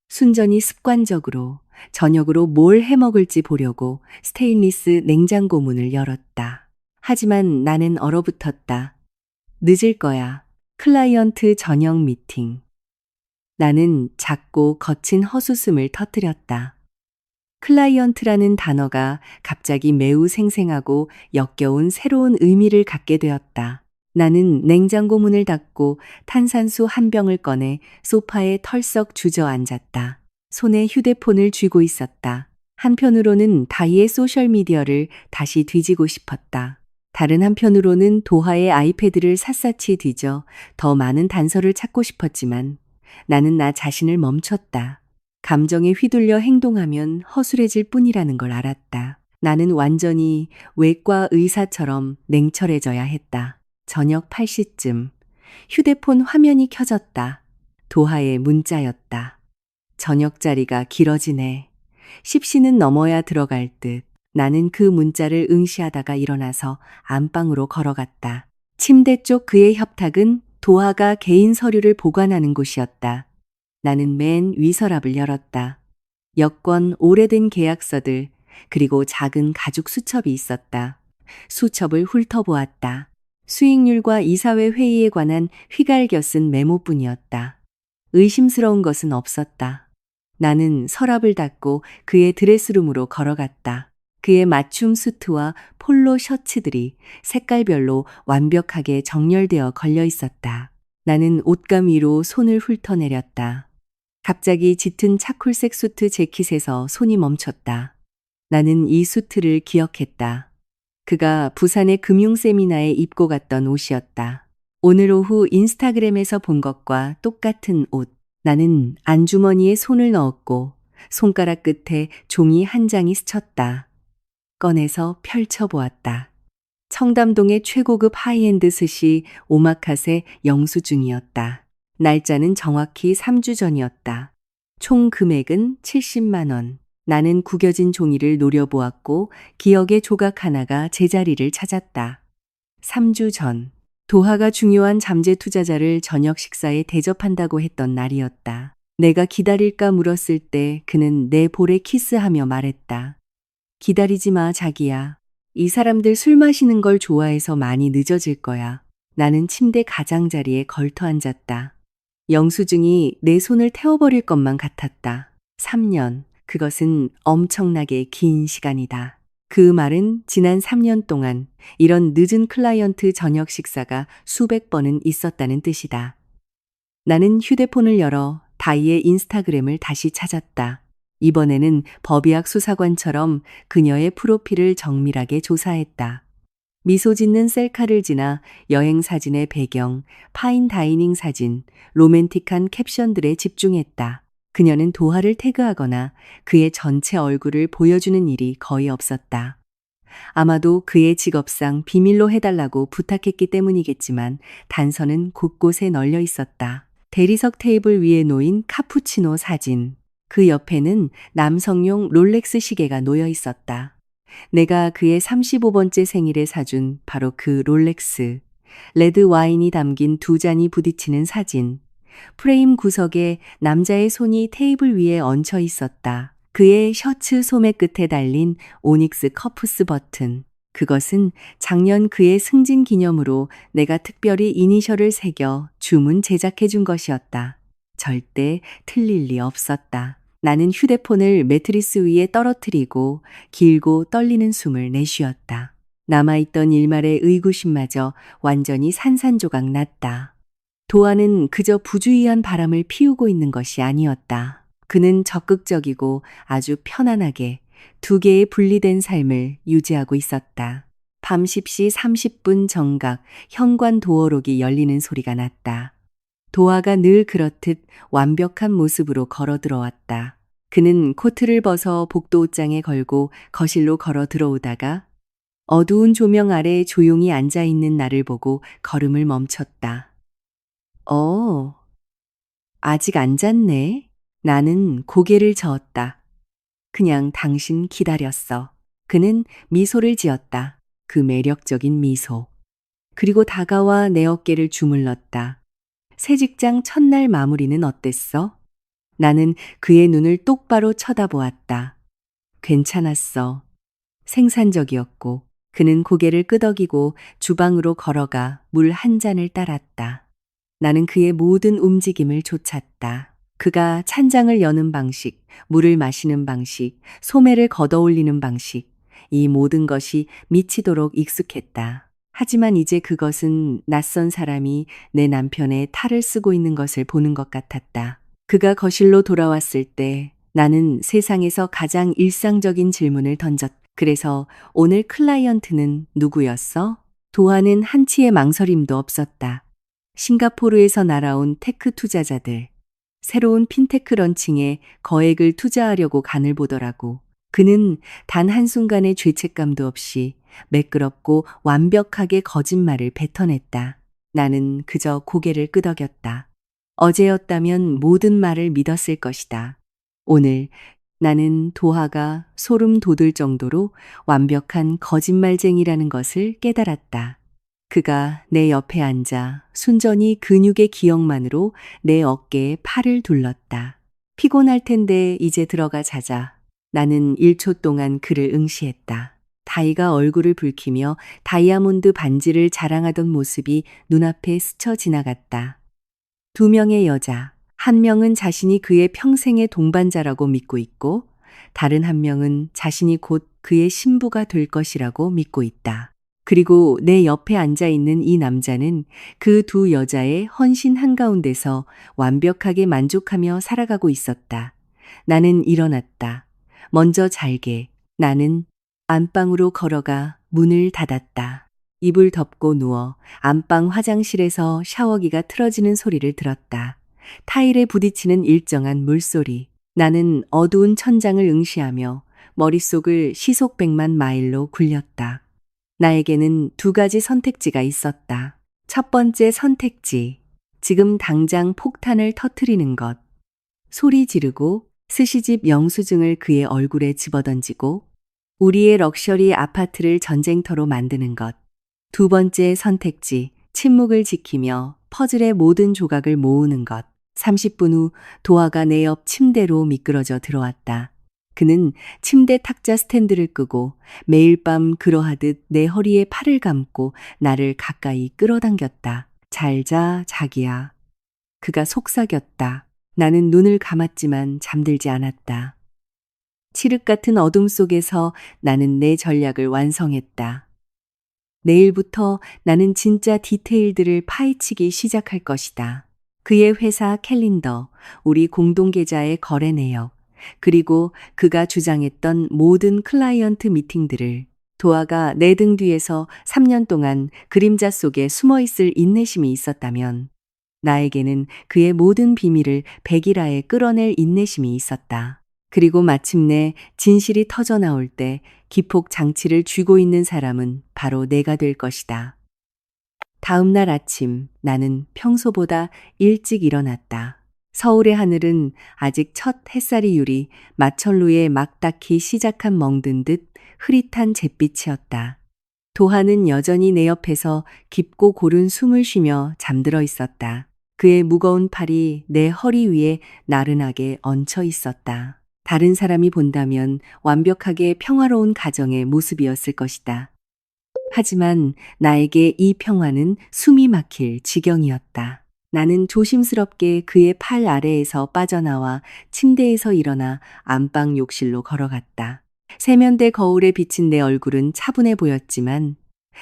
순전히 습관적으로 저녁으로 뭘 해먹을지 보려고 스테인리스 냉장고 문을 열었다. 하지만 나는 얼어붙었다. 늦을 거야. 클라이언트 저녁 미팅. 나는 작고 거친 헛웃음을 터뜨렸다. 클라이언트라는 단어가 갑자기 매우 생생하고 역겨운 새로운 의미를 갖게 되었다. 나는 냉장고 문을 닫고 탄산수 한 병을 꺼내 소파에 털썩 주저앉았다. 손에 휴대폰을 쥐고 있었다. 한편으로는 다이의 소셜미디어를 다시 뒤지고 싶었다. 다른 한편으로는 도하의 아이패드를 샅샅이 뒤져 더 많은 단서를 찾고 싶었지만 나는 나 자신을 멈췄다. 감정에 휘둘려 행동하면 허술해질 뿐이라는 걸 알았다. 나는 완전히 외과 의사처럼 냉철해져야 했다. 저녁 8시쯤 휴대폰 화면이 켜졌다. 도하의 문자였다. 저녁 자리가 길어지네. 10시는 넘어야 들어갈 듯. 나는 그 문자를 응시하다가 일어나서 안방으로 걸어갔다. 침대 쪽 그의 협탁은 도하가 개인 서류를 보관하는 곳이었다. 나는 맨 위 서랍을 열었다. 여권, 오래된 계약서들, 그리고 작은 가죽 수첩이 있었다. 수첩을 훑어보았다. 수익률과 이사회 회의에 관한 휘갈겨 쓴 메모뿐이었다. 의심스러운 것은 없었다. 나는 서랍을 닫고 그의 드레스룸으로 걸어갔다. 그의 맞춤 수트와 폴로 셔츠들이 색깔별로 완벽하게 정렬되어 걸려 있었다. 나는 옷감 위로 손을 훑어내렸다. 갑자기 짙은 차콜색 수트 재킷에서 손이 멈췄다. 나는 이 수트를 기억했다. 그가 부산의 금융 세미나에 입고 갔던 옷이었다. 오늘 오후 인스타그램에서 본 것과 똑같은 옷. 나는 안주머니에 손을 넣었고 손가락 끝에 종이 한 장이 스쳤다. 꺼내서 펼쳐보았다. 청담동의 최고급 하이엔드 스시 오마카세 영수증이었다. 날짜는 정확히 3주 전이었다. 총 금액은 70만 원. 나는 구겨진 종이를 노려보았고 기억의 조각 하나가 제자리를 찾았다. 3주 전, 도하가 중요한 잠재 투자자를 저녁 식사에 대접한다고 했던 날이었다. 내가 기다릴까 물었을 때 그는 내 볼에 키스하며 말했다. 기다리지 마, 자기야. 이 사람들 술 마시는 걸 좋아해서 많이 늦어질 거야. 나는 침대 가장자리에 걸터 앉았다. 영수증이 내 손을 태워버릴 것만 같았다. 3년. 그것은 엄청나게 긴 시간이다. 그 말은 지난 3년 동안 이런 늦은 클라이언트 저녁 식사가 수백 번은 있었다는 뜻이다. 나는 휴대폰을 열어 다이의 인스타그램을 다시 찾았다. 이번에는 법의학 수사관처럼 그녀의 프로필을 정밀하게 조사했다. 미소 짓는 셀카를 지나 여행 사진의 배경, 파인 다이닝 사진, 로맨틱한 캡션들에 집중했다. 그녀는 도하를 태그하거나 그의 전체 얼굴을 보여주는 일이 거의 없었다. 아마도 그의 직업상 비밀로 해달라고 부탁했기 때문이겠지만 단서는 곳곳에 널려 있었다. 대리석 테이블 위에 놓인 카푸치노 사진. 그 옆에는 남성용 롤렉스 시계가 놓여 있었다. 내가 그의 35번째 생일에 사준 바로 그 롤렉스. 레드 와인이 담긴 두 잔이 부딪히는 사진. 프레임 구석에 남자의 손이 테이블 위에 얹혀 있었다. 그의 셔츠 소매 끝에 달린 오닉스 커프스 버튼. 그것은 작년 그의 승진 기념으로 내가 특별히 이니셜을 새겨 주문 제작해 준 것이었다. 절대 틀릴 리 없었다. 나는 휴대폰을 매트리스 위에 떨어뜨리고 길고 떨리는 숨을 내쉬었다. 남아있던 일말의 의구심마저 완전히 산산조각 났다. 도하는 그저 부주의한 바람을 피우고 있는 것이 아니었다. 그는 적극적이고 아주 편안하게 두 개의 분리된 삶을 유지하고 있었다. 밤 10시 30분 정각 현관 도어록이 열리는 소리가 났다. 도하가 늘 그렇듯 완벽한 모습으로 걸어 들어왔다. 그는 코트를 벗어 복도 옷장에 걸고 거실로 걸어 들어오다가 어두운 조명 아래 조용히 앉아 있는 나를 보고 걸음을 멈췄다. 아직 안 잤네. 나는 고개를 저었다. 그냥 당신 기다렸어. 그는 미소를 지었다. 그 매력적인 미소. 그리고 다가와 내 어깨를 주물렀다. 새 직장 첫날 마무리는 어땠어? 나는 그의 눈을 똑바로 쳐다보았다. 괜찮았어. 생산적이었고 그는 고개를 끄덕이고 주방으로 걸어가 물 한 잔을 따랐다. 나는 그의 모든 움직임을 좇았다. 그가 찬장을 여는 방식, 물을 마시는 방식, 소매를 걷어올리는 방식, 이 모든 것이 미치도록 익숙했다. 하지만 이제 그것은 낯선 사람이 내 남편의 탈을 쓰고 있는 것을 보는 것 같았다. 그가 거실로 돌아왔을 때 나는 세상에서 가장 일상적인 질문을 던졌다. 그래서 오늘 클라이언트는 누구였어? 도하는 한치의 망설임도 없었다. 싱가포르에서 날아온 테크 투자자들. 새로운 핀테크 런칭에 거액을 투자하려고 간을 보더라고. 그는 단 한순간의 죄책감도 없이 매끄럽고 완벽하게 거짓말을 뱉어냈다. 나는 그저 고개를 끄덕였다. 어제였다면 모든 말을 믿었을 것이다. 오늘 나는 도하가 소름 돋을 정도로 완벽한 거짓말쟁이라는 것을 깨달았다. 그가 내 옆에 앉아 순전히 근육의 기억만으로 내 어깨에 팔을 둘렀다. 피곤할 텐데 이제 들어가 자자. 나는 1초 동안 그를 응시했다. 다이가 얼굴을 붉히며 다이아몬드 반지를 자랑하던 모습이 눈앞에 스쳐 지나갔다. 두 명의 여자, 한 명은 자신이 그의 평생의 동반자라고 믿고 있고 다른 한 명은 자신이 곧 그의 신부가 될 것이라고 믿고 있다. 그리고 내 옆에 앉아 있는 이 남자는 그 두 여자의 헌신 한가운데서 완벽하게 만족하며 살아가고 있었다. 나는 일어났다. 먼저 잘게. 나는 안방으로 걸어가 문을 닫았다. 이불 덮고 누워 안방 화장실에서 샤워기가 틀어지는 소리를 들었다. 타일에 부딪히는 일정한 물소리. 나는 어두운 천장을 응시하며 머릿속을 시속 100만 마일로 굴렸다. 나에게는 두 가지 선택지가 있었다. 첫 번째 선택지. 지금 당장 폭탄을 터뜨리는 것. 소리 지르고 스시집 영수증을 그의 얼굴에 집어던지고 우리의 럭셔리 아파트를 전쟁터로 만드는 것. 두 번째 선택지. 침묵을 지키며 퍼즐의 모든 조각을 모으는 것. 30분 후 도아가 내 옆 침대로 미끄러져 들어왔다. 그는 침대 탁자 스탠드를 끄고 매일 밤 그러하듯 내 허리에 팔을 감고 나를 가까이 끌어당겼다. 잘 자, 자기야. 그가 속삭였다. 나는 눈을 감았지만 잠들지 않았다. 칠흑 같은 어둠 속에서 나는 내 전략을 완성했다. 내일부터 나는 진짜 디테일들을 파헤치기 시작할 것이다. 그의 회사 캘린더, 우리 공동 계좌의 거래 내역, 그리고 그가 주장했던 모든 클라이언트 미팅들을 도아가 내 등 뒤에서 3년 동안 그림자 속에 숨어 있을 인내심이 있었다면 나에게는 그의 모든 비밀을 백일하에 끌어낼 인내심이 있었다. 그리고 마침내 진실이 터져 나올 때 기폭 장치를 쥐고 있는 사람은 바로 내가 될 것이다. 다음 날 아침 나는 평소보다 일찍 일어났다. 서울의 하늘은 아직 첫 햇살이 유리 마천루에 막 닿기 시작한 멍든 듯 흐릿한 잿빛이었다. 도하는 여전히 내 옆에서 깊고 고른 숨을 쉬며 잠들어 있었다. 그의 무거운 팔이 내 허리 위에 나른하게 얹혀 있었다. 다른 사람이 본다면 완벽하게 평화로운 가정의 모습이었을 것이다. 하지만 나에게 이 평화는 숨이 막힐 지경이었다. 나는 조심스럽게 그의 팔 아래에서 빠져나와 침대에서 일어나 안방 욕실로 걸어갔다. 세면대 거울에 비친 내 얼굴은 차분해 보였지만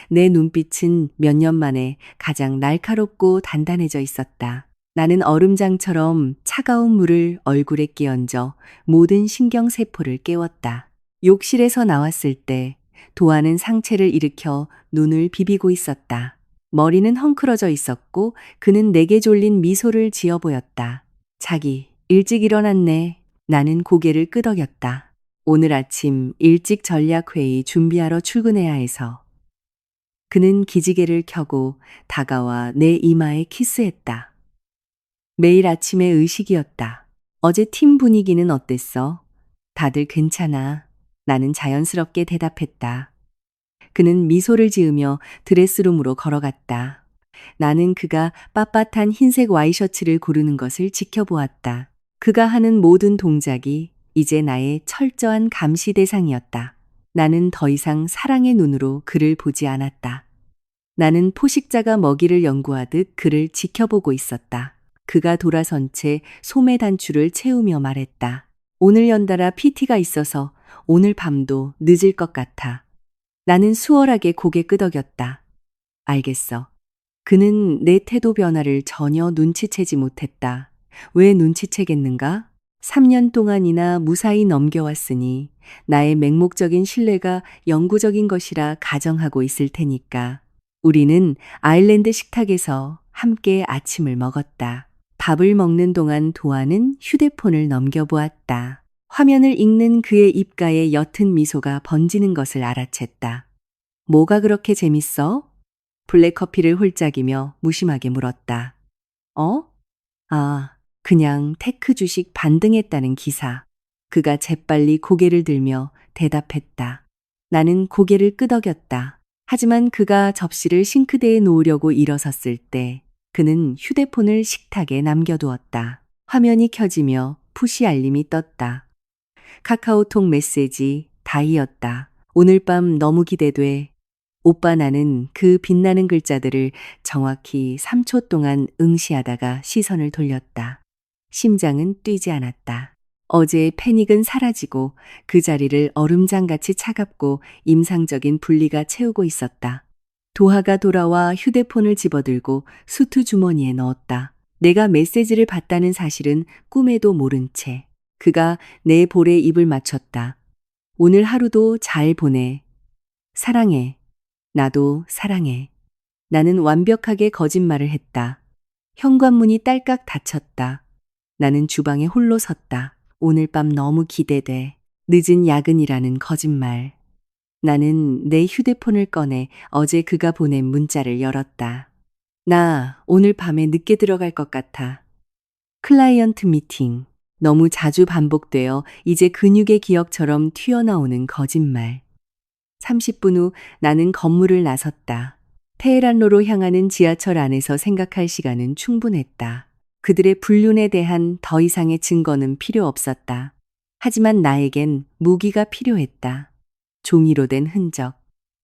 내 눈빛은 몇 년 만에 가장 날카롭고 단단해져 있었다. 나는 얼음장처럼 차가운 물을 얼굴에 끼얹어 모든 신경세포를 깨웠다. 욕실에서 나왔을 때 도아는 상체를 일으켜 눈을 비비고 있었다. 머리는 헝클어져 있었고 그는 내게 졸린 미소를 지어 보였다. 자기, 일찍 일어났네. 나는 고개를 끄덕였다. 오늘 아침 일찍 전략회의 준비하러 출근해야 해서. 그는 기지개를 켜고 다가와 내 이마에 키스했다. 매일 아침의 의식이었다. 어제 팀 분위기는 어땠어? 다들 괜찮아. 나는 자연스럽게 대답했다. 그는 미소를 지으며 드레스룸으로 걸어갔다. 나는 그가 빳빳한 흰색 와이셔츠를 고르는 것을 지켜보았다. 그가 하는 모든 동작이 이제 나의 철저한 감시 대상이었다. 나는 더 이상 사랑의 눈으로 그를 보지 않았다. 나는 포식자가 먹이를 연구하듯 그를 지켜보고 있었다. 그가 돌아선 채 소매 단추를 채우며 말했다. 오늘 연달아 PT가 있어서 오늘 밤도 늦을 것 같아. 나는 수월하게 고개 끄덕였다. 알겠어. 그는 내 태도 변화를 전혀 눈치채지 못했다. 왜 눈치채겠는가? 3년 동안이나 무사히 넘겨왔으니 나의 맹목적인 신뢰가 영구적인 것이라 가정하고 있을 테니까. 우리는 아일랜드 식탁에서 함께 아침을 먹었다. 밥을 먹는 동안 도아는 휴대폰을 넘겨보았다. 화면을 읽는 그의 입가에 옅은 미소가 번지는 것을 알아챘다. 뭐가 그렇게 재밌어? 블랙커피를 홀짝이며 무심하게 물었다. 어? 아, 그냥 테크 주식 반등했다는 기사. 그가 재빨리 고개를 들며 대답했다. 나는 고개를 끄덕였다. 하지만 그가 접시를 싱크대에 놓으려고 일어섰을 때 그는 휴대폰을 식탁에 남겨두었다. 화면이 켜지며 푸시 알림이 떴다. 카카오톡 메시지 다이였다. 오늘 밤 너무 기대돼. 오빠 나는 그 빛나는 글자들을 정확히 3초 동안 응시하다가 시선을 돌렸다. 심장은 뛰지 않았다. 어제의 패닉은 사라지고 그 자리를 얼음장같이 차갑고 임상적인 분리가 채우고 있었다. 도하가 돌아와 휴대폰을 집어들고 수트 주머니에 넣었다. 내가 메시지를 봤다는 사실은 꿈에도 모른 채 그가 내 볼에 입을 맞췄다. 오늘 하루도 잘 보내. 사랑해. 나도 사랑해. 나는 완벽하게 거짓말을 했다. 현관문이 딸깍 닫혔다. 나는 주방에 홀로 섰다. 오늘 밤 너무 기대돼. 늦은 야근이라는 거짓말. 나는 내 휴대폰을 꺼내 어제 그가 보낸 문자를 열었다. 나 오늘 밤에 늦게 들어갈 것 같아. 클라이언트 미팅. 너무 자주 반복되어 이제 근육의 기억처럼 튀어나오는 거짓말. 30분 후 나는 건물을 나섰다. 테헤란로로 향하는 지하철 안에서 생각할 시간은 충분했다. 그들의 불륜에 대한 더 이상의 증거는 필요 없었다. 하지만 나에겐 무기가 필요했다. 종이로 된 흔적,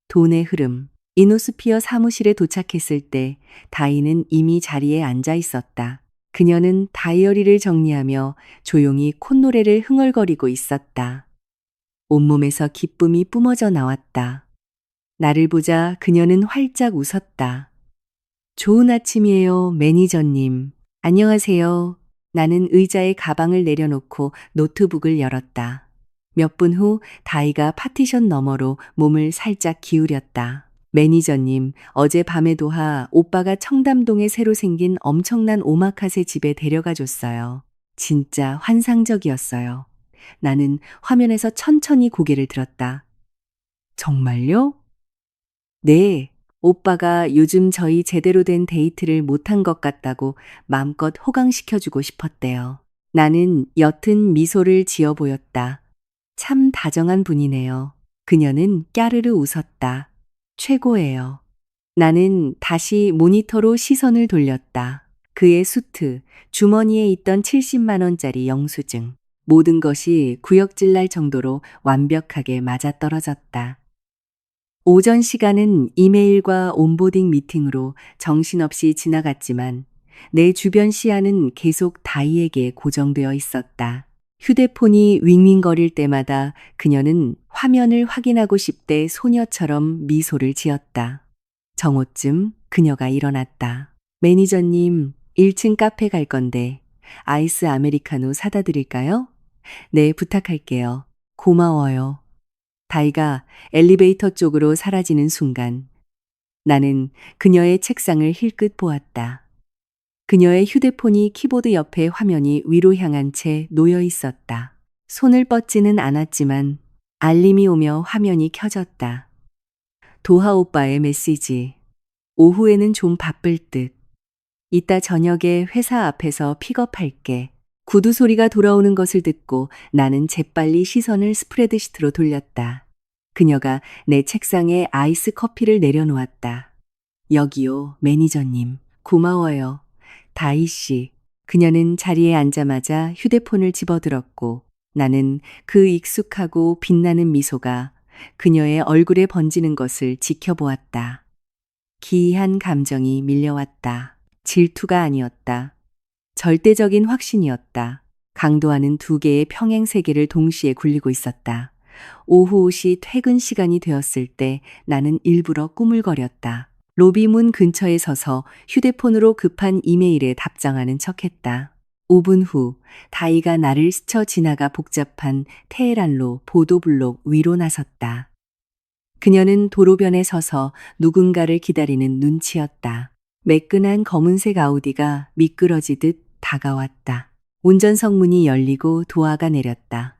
돈의 흐름. 이노스피어 사무실에 도착했을 때 다이는 이미 자리에 앉아 있었다. 그녀는 다이어리를 정리하며 조용히 콧노래를 흥얼거리고 있었다. 온몸에서 기쁨이 뿜어져 나왔다. 나를 보자 그녀는 활짝 웃었다. 좋은 아침이에요, 매니저님. 안녕하세요. 나는 의자에 가방을 내려놓고 노트북을 열었다. 몇 분 후 다이가 파티션 너머로 몸을 살짝 기울였다. 매니저님, 어제 밤에 도하 오빠가 청담동에 새로 생긴 엄청난 오마카세 집에 데려가 줬어요. 진짜 환상적이었어요. 나는 화면에서 천천히 고개를 들었다. 정말요? 네. 오빠가 요즘 저희 제대로 된 데이트를 못한 것 같다고 마음껏 호강시켜주고 싶었대요. 나는 옅은 미소를 지어 보였다. 참 다정한 분이네요. 그녀는 까르르 웃었다. 최고예요. 나는 다시 모니터로 시선을 돌렸다. 그의 수트, 주머니에 있던 70만 원짜리 영수증. 모든 것이 구역질 날 정도로 완벽하게 맞아떨어졌다. 오전 시간은 이메일과 온보딩 미팅으로 정신없이 지나갔지만 내 주변 시야는 계속 다이에게 고정되어 있었다. 휴대폰이 윙윙거릴 때마다 그녀는 화면을 확인하고 싶대 소녀처럼 미소를 지었다. 정오쯤 그녀가 일어났다. 매니저님, 1층 카페 갈 건데 아이스 아메리카노 사다 드릴까요? 네, 부탁할게요. 고마워요. 다이가 엘리베이터 쪽으로 사라지는 순간 나는 그녀의 책상을 힐끗 보았다. 그녀의 휴대폰이 키보드 옆에 화면이 위로 향한 채 놓여 있었다. 손을 뻗지는 않았지만 알림이 오며 화면이 켜졌다. 도하 오빠의 메시지. 오후에는 좀 바쁠 듯. 이따 저녁에 회사 앞에서 픽업할게. 구두 소리가 돌아오는 것을 듣고 나는 재빨리 시선을 스프레드시트로 돌렸다. 그녀가 내 책상에 아이스 커피를 내려놓았다. 여기요, 매니저님. 고마워요. 다이 씨. 그녀는 자리에 앉자마자 휴대폰을 집어들었고 나는 그 익숙하고 빛나는 미소가 그녀의 얼굴에 번지는 것을 지켜보았다. 기이한 감정이 밀려왔다. 질투가 아니었다. 절대적인 확신이었다. 강도하는 두 개의 평행 세계를 동시에 굴리고 있었다. 오후 5시 퇴근 시간이 되었을 때 나는 일부러 꾸물거렸다. 로비 문 근처에 서서 휴대폰으로 급한 이메일에 답장하는 척했다. 5분 후 다이가 나를 스쳐 지나가 복잡한 테헤란로 보도블록 위로 나섰다. 그녀는 도로변에 서서 누군가를 기다리는 눈치였다. 매끈한 검은색 아우디가 미끄러지듯 다가왔다. 운전석 문이 열리고 도아가 내렸다.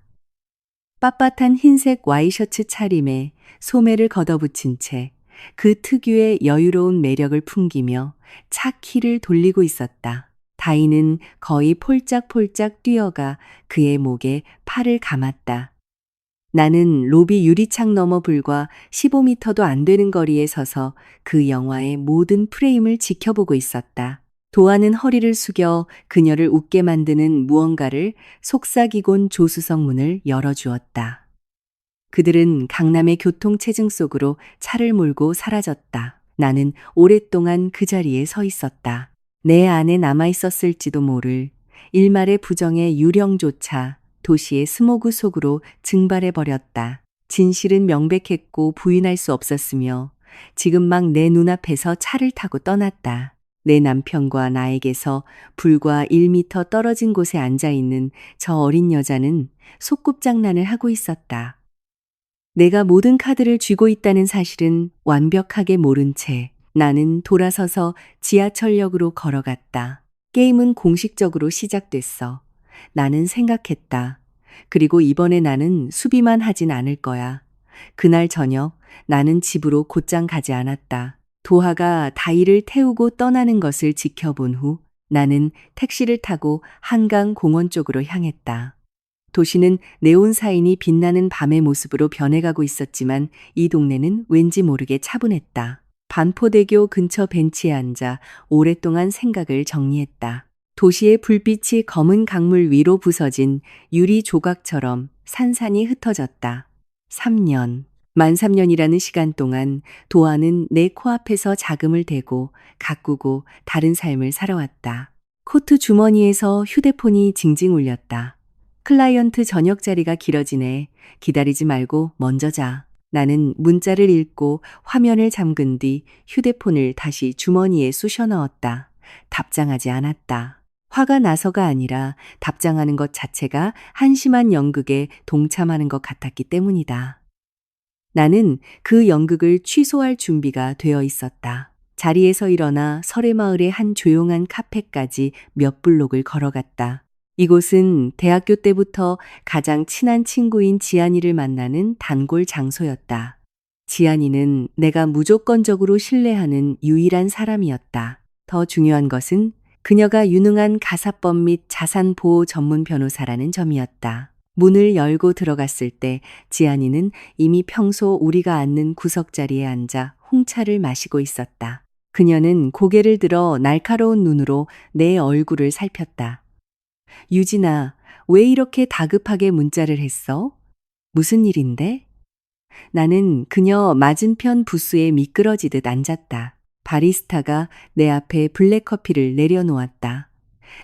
빳빳한 흰색 와이셔츠 차림에 소매를 걷어붙인 채 그 특유의 여유로운 매력을 풍기며 차 키를 돌리고 있었다. 다이는 거의 폴짝폴짝 뛰어가 그의 목에 팔을 감았다. 나는 로비 유리창 너머 불과 15m도 안 되는 거리에 서서 그 영화의 모든 프레임을 지켜보고 있었다. 도아는 허리를 숙여 그녀를 웃게 만드는 무언가를 속삭이곤 조수석 문을 열어주었다. 그들은 강남의 교통체증 속으로 차를 몰고 사라졌다. 나는 오랫동안 그 자리에 서 있었다. 내 안에 남아있었을지도 모를 일말의 부정의 유령조차 도시의 스모그 속으로 증발해버렸다. 진실은 명백했고 부인할 수 없었으며 지금 막 내 눈앞에서 차를 타고 떠났다. 내 남편과 나에게서 불과 1미터 떨어진 곳에 앉아있는 저 어린 여자는 소꿉장난을 하고 있었다. 내가 모든 카드를 쥐고 있다는 사실은 완벽하게 모른 채 나는 돌아서서 지하철역으로 걸어갔다. 게임은 공식적으로 시작됐어. 나는 생각했다. 그리고 이번에 나는 수비만 하진 않을 거야. 그날 저녁 나는 집으로 곧장 가지 않았다. 도하가 다이를 태우고 떠나는 것을 지켜본 후 나는 택시를 타고 한강 공원 쪽으로 향했다. 도시는 네온 사인이 빛나는 밤의 모습으로 변해가고 있었지만 이 동네는 왠지 모르게 차분했다. 반포대교 근처 벤치에 앉아 오랫동안 생각을 정리했다. 도시의 불빛이 검은 강물 위로 부서진 유리 조각처럼 산산이 흩어졌다. 3년. 만 3년이라는 시간 동안 도아는 내 코앞에서 자금을 대고 가꾸고 다른 삶을 살아왔다. 코트 주머니에서 휴대폰이 징징 울렸다. 클라이언트 저녁 자리가 길어지네. 기다리지 말고 먼저 자. 나는 문자를 읽고 화면을 잠근 뒤 휴대폰을 다시 주머니에 쑤셔 넣었다. 답장하지 않았다. 화가 나서가 아니라 답장하는 것 자체가 한심한 연극에 동참하는 것 같았기 때문이다. 나는 그 연극을 취소할 준비가 되어 있었다. 자리에서 일어나 설해마을의 한 조용한 카페까지 몇 블록을 걸어갔다. 이곳은 대학교 때부터 가장 친한 친구인 지안이를 만나는 단골 장소였다. 지안이는 내가 무조건적으로 신뢰하는 유일한 사람이었다. 더 중요한 것은 그녀가 유능한 가사법 및 자산보호 전문 변호사라는 점이었다. 문을 열고 들어갔을 때 지안이는 이미 평소 우리가 앉는 구석자리에 앉아 홍차를 마시고 있었다. 그녀는 고개를 들어 날카로운 눈으로 내 얼굴을 살폈다. 유진아, 왜 이렇게 다급하게 문자를 했어? 무슨 일인데? 나는 그녀 맞은편 부스에 미끄러지듯 앉았다. 바리스타가 내 앞에 블랙커피를 내려놓았다.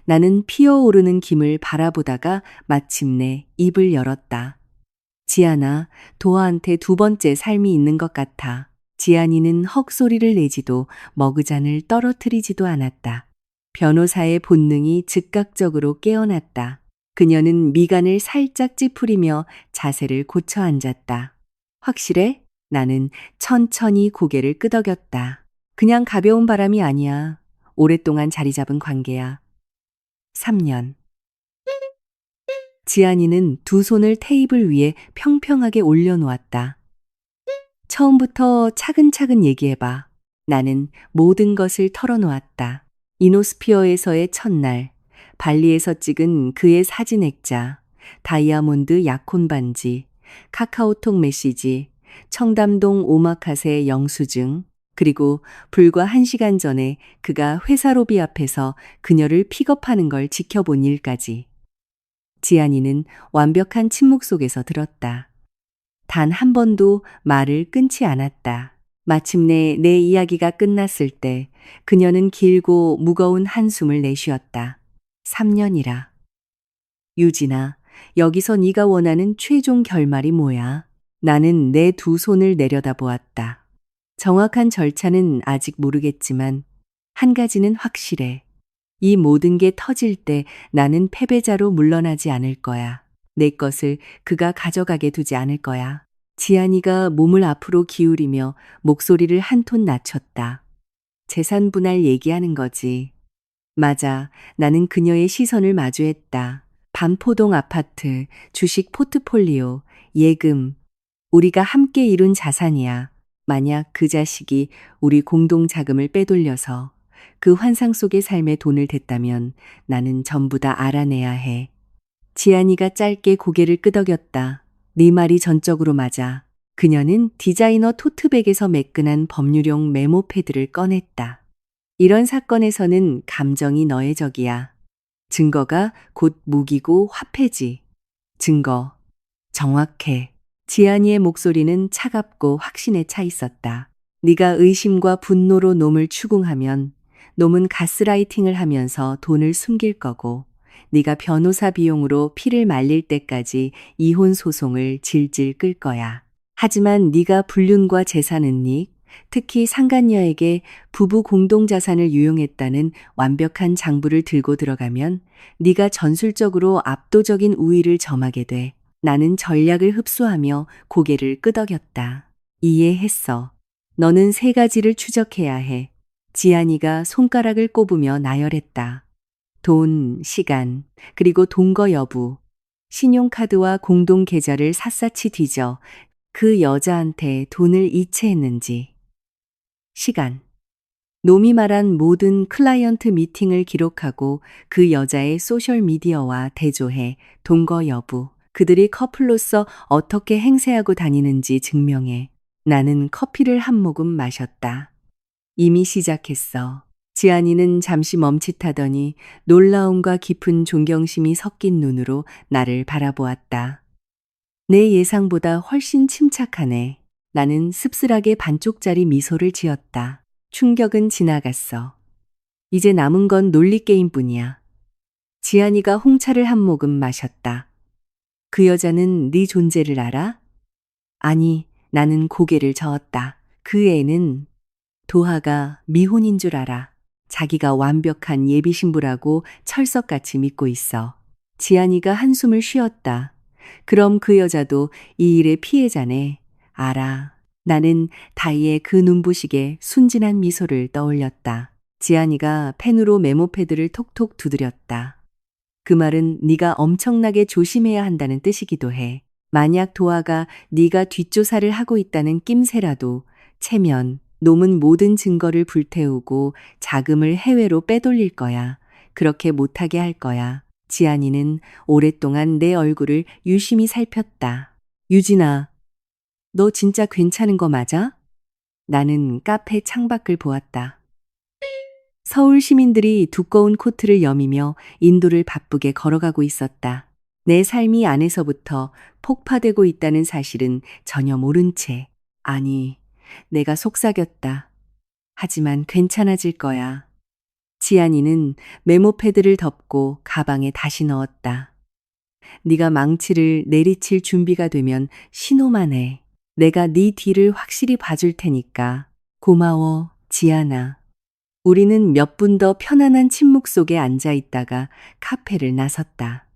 나는 피어오르는 김을 바라보다가 마침내 입을 열었다. 지안아, 도아한테 두 번째 삶이 있는 것 같아. 지안이는 헉소리를 내지도 머그잔을 떨어뜨리지도 않았다. 변호사의 본능이 즉각적으로 깨어났다. 그녀는 미간을 살짝 찌푸리며 자세를 고쳐 앉았다. 확실해? 나는 천천히 고개를 끄덕였다. 그냥 가벼운 바람이 아니야. 오랫동안 자리 잡은 관계야. 3년. 지안이는 두 손을 테이블 위에 평평하게 올려놓았다. 처음부터 차근차근 얘기해봐. 나는 모든 것을 털어놓았다. 이노스피어에서의 첫날, 발리에서 찍은 그의 사진 액자, 다이아몬드 약혼 반지, 카카오톡 메시지, 청담동 오마카세 영수증, 그리고 불과 1시간 전에 그가 회사 로비 앞에서 그녀를 픽업하는 걸 지켜본 일까지. 지안이는 완벽한 침묵 속에서 들었다. 단 한 번도 말을 끊지 않았다. 마침내 내 이야기가 끝났을 때 그녀는 길고 무거운 한숨을 내쉬었다. 3년이라. 유진아, 여기서 네가 원하는 최종 결말이 뭐야? 나는 내 두 손을 내려다보았다. 정확한 절차는 아직 모르겠지만 한 가지는 확실해. 이 모든 게 터질 때 나는 패배자로 물러나지 않을 거야. 내 것을 그가 가져가게 두지 않을 거야. 지안이가 몸을 앞으로 기울이며 목소리를 한 톤 낮췄다. 재산 분할 얘기하는 거지. 맞아. 나는 그녀의 시선을 마주했다. 반포동 아파트, 주식 포트폴리오, 예금. 우리가 함께 이룬 자산이야. 만약 그 자식이 우리 공동 자금을 빼돌려서 그 환상 속의 삶에 돈을 댔다면 나는 전부 다 알아내야 해. 지안이가 짧게 고개를 끄덕였다. 네 말이 전적으로 맞아. 그녀는 디자이너 토트백에서 매끈한 법률용 메모 패드를 꺼냈다. 이런 사건에서는 감정이 너의 적이야. 증거가 곧 무기고 화폐지. 증거. 정확해. 지안이의 목소리는 차갑고 확신에 차 있었다. 네가 의심과 분노로 놈을 추궁하면 놈은 가스라이팅을 하면서 돈을 숨길 거고 네가 변호사 비용으로 피를 말릴 때까지 이혼 소송을 질질 끌 거야. 하지만 네가 불륜과 재산 은닉, 특히 상간녀에게 부부 공동자산을 유용했다는 완벽한 장부를 들고 들어가면 네가 전술적으로 압도적인 우위를 점하게 돼. 나는 전략을 흡수하며 고개를 끄덕였다. 이해했어. 너는 세 가지를 추적해야 해. 지안이가 손가락을 꼽으며 나열했다. 돈, 시간, 그리고 동거 여부. 신용카드와 공동계좌를 샅샅이 뒤져 그 여자한테 돈을 이체했는지. 시간. 놈이 말한 모든 클라이언트 미팅을 기록하고 그 여자의 소셜미디어와 대조해 동거 여부. 그들이 커플로서 어떻게 행세하고 다니는지 증명해. 나는 커피를 한 모금 마셨다. 이미 시작했어. 지안이는 잠시 멈칫하더니 놀라움과 깊은 존경심이 섞인 눈으로 나를 바라보았다. 내 예상보다 훨씬 침착하네. 나는 씁쓸하게 반쪽짜리 미소를 지었다. 충격은 지나갔어. 이제 남은 건 논리게임뿐이야. 지안이가 홍차를 한 모금 마셨다. 그 여자는 네 존재를 알아? 아니, 나는 고개를 저었다. 그 애는 도하가 미혼인 줄 알아. 자기가 완벽한 예비 신부라고 철석같이 믿고 있어. 지안이가 한숨을 쉬었다. 그럼 그 여자도 이 일의 피해자네. 알아. 나는 다이의 그 눈부시게 순진한 미소를 떠올렸다. 지안이가 펜으로 메모패드를 톡톡 두드렸다. 그 말은 네가 엄청나게 조심해야 한다는 뜻이기도 해. 만약 도아가 네가 뒷조사를 하고 있다는 낌새라도 채면 놈은 모든 증거를 불태우고 자금을 해외로 빼돌릴 거야. 그렇게 못하게 할 거야. 지안이는 오랫동안 내 얼굴을 유심히 살폈다. 유진아, 너 진짜 괜찮은 거 맞아? 나는 카페 창밖을 보았다. 서울 시민들이 두꺼운 코트를 여미며 인도를 바쁘게 걸어가고 있었다. 내 삶이 안에서부터 폭파되고 있다는 사실은 전혀 모른 채, 아니, 내가 속삭였다. 하지만 괜찮아질 거야. 지안이는 메모패드를 덮고 가방에 다시 넣었다. 네가 망치를 내리칠 준비가 되면 신호만 해. 내가 네 뒤를 확실히 봐줄 테니까. 고마워, 지안아. 우리는 몇 분 더 편안한 침묵 속에 앉아 있다가 카페를 나섰다.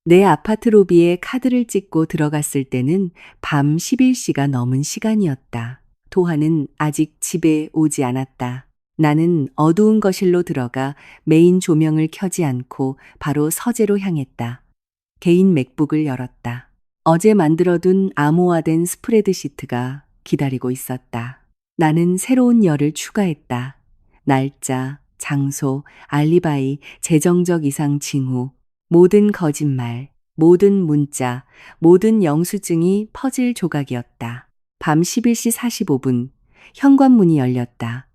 내 아파트 로비에 카드를 찍고 들어갔을 때는 밤 11시가 넘은 시간이었다. 도하는 아직 집에 오지 않았다. 나는 어두운 거실로 들어가 메인 조명을 켜지 않고 바로 서재로 향했다. 개인 맥북을 열었다. 어제 만들어둔 암호화된 스프레드 시트가 기다리고 있었다. 나는 새로운 열을 추가했다. 날짜, 장소, 알리바이, 재정적 이상 징후, 모든 거짓말, 모든 문자, 모든 영수증이 퍼즐 조각이었다. 밤 11시 45분, 현관문이 열렸다.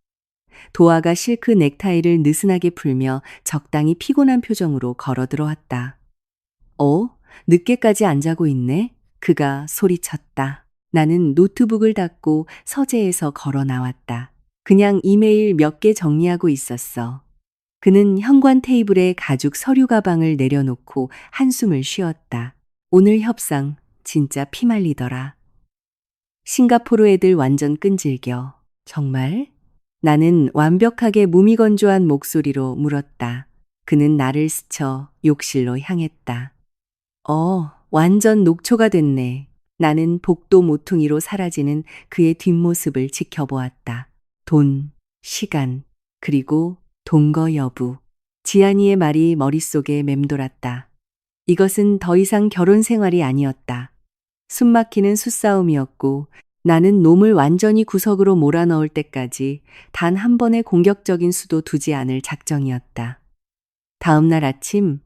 도아가 실크 넥타이를 느슨하게 풀며 적당히 피곤한 표정으로 걸어 들어왔다. 늦게까지 안 자고 있네? 그가 소리쳤다. 나는 노트북을 닫고 서재에서 걸어 나왔다. 그냥 이메일 몇 개 정리하고 있었어. 그는 현관 테이블에 가죽 서류 가방을 내려놓고 한숨을 쉬었다. 오늘 협상 진짜 피말리더라. 싱가포르 애들 완전 끈질겨. 정말? 나는 완벽하게 무미건조한 목소리로 물었다. 그는 나를 스쳐 욕실로 향했다. 완전 녹초가 됐네. 나는 복도 모퉁이로 사라지는 그의 뒷모습을 지켜보았다. 돈, 시간, 그리고 동거 여부. 지안이의 말이 머릿속에 맴돌았다. 이것은 더 이상 결혼 생활이 아니었다. 숨막히는 수싸움이었고 나는 놈을 완전히 구석으로 몰아넣을 때까지 단 한 번의 공격적인 수도 두지 않을 작정이었다. 다음 날 아침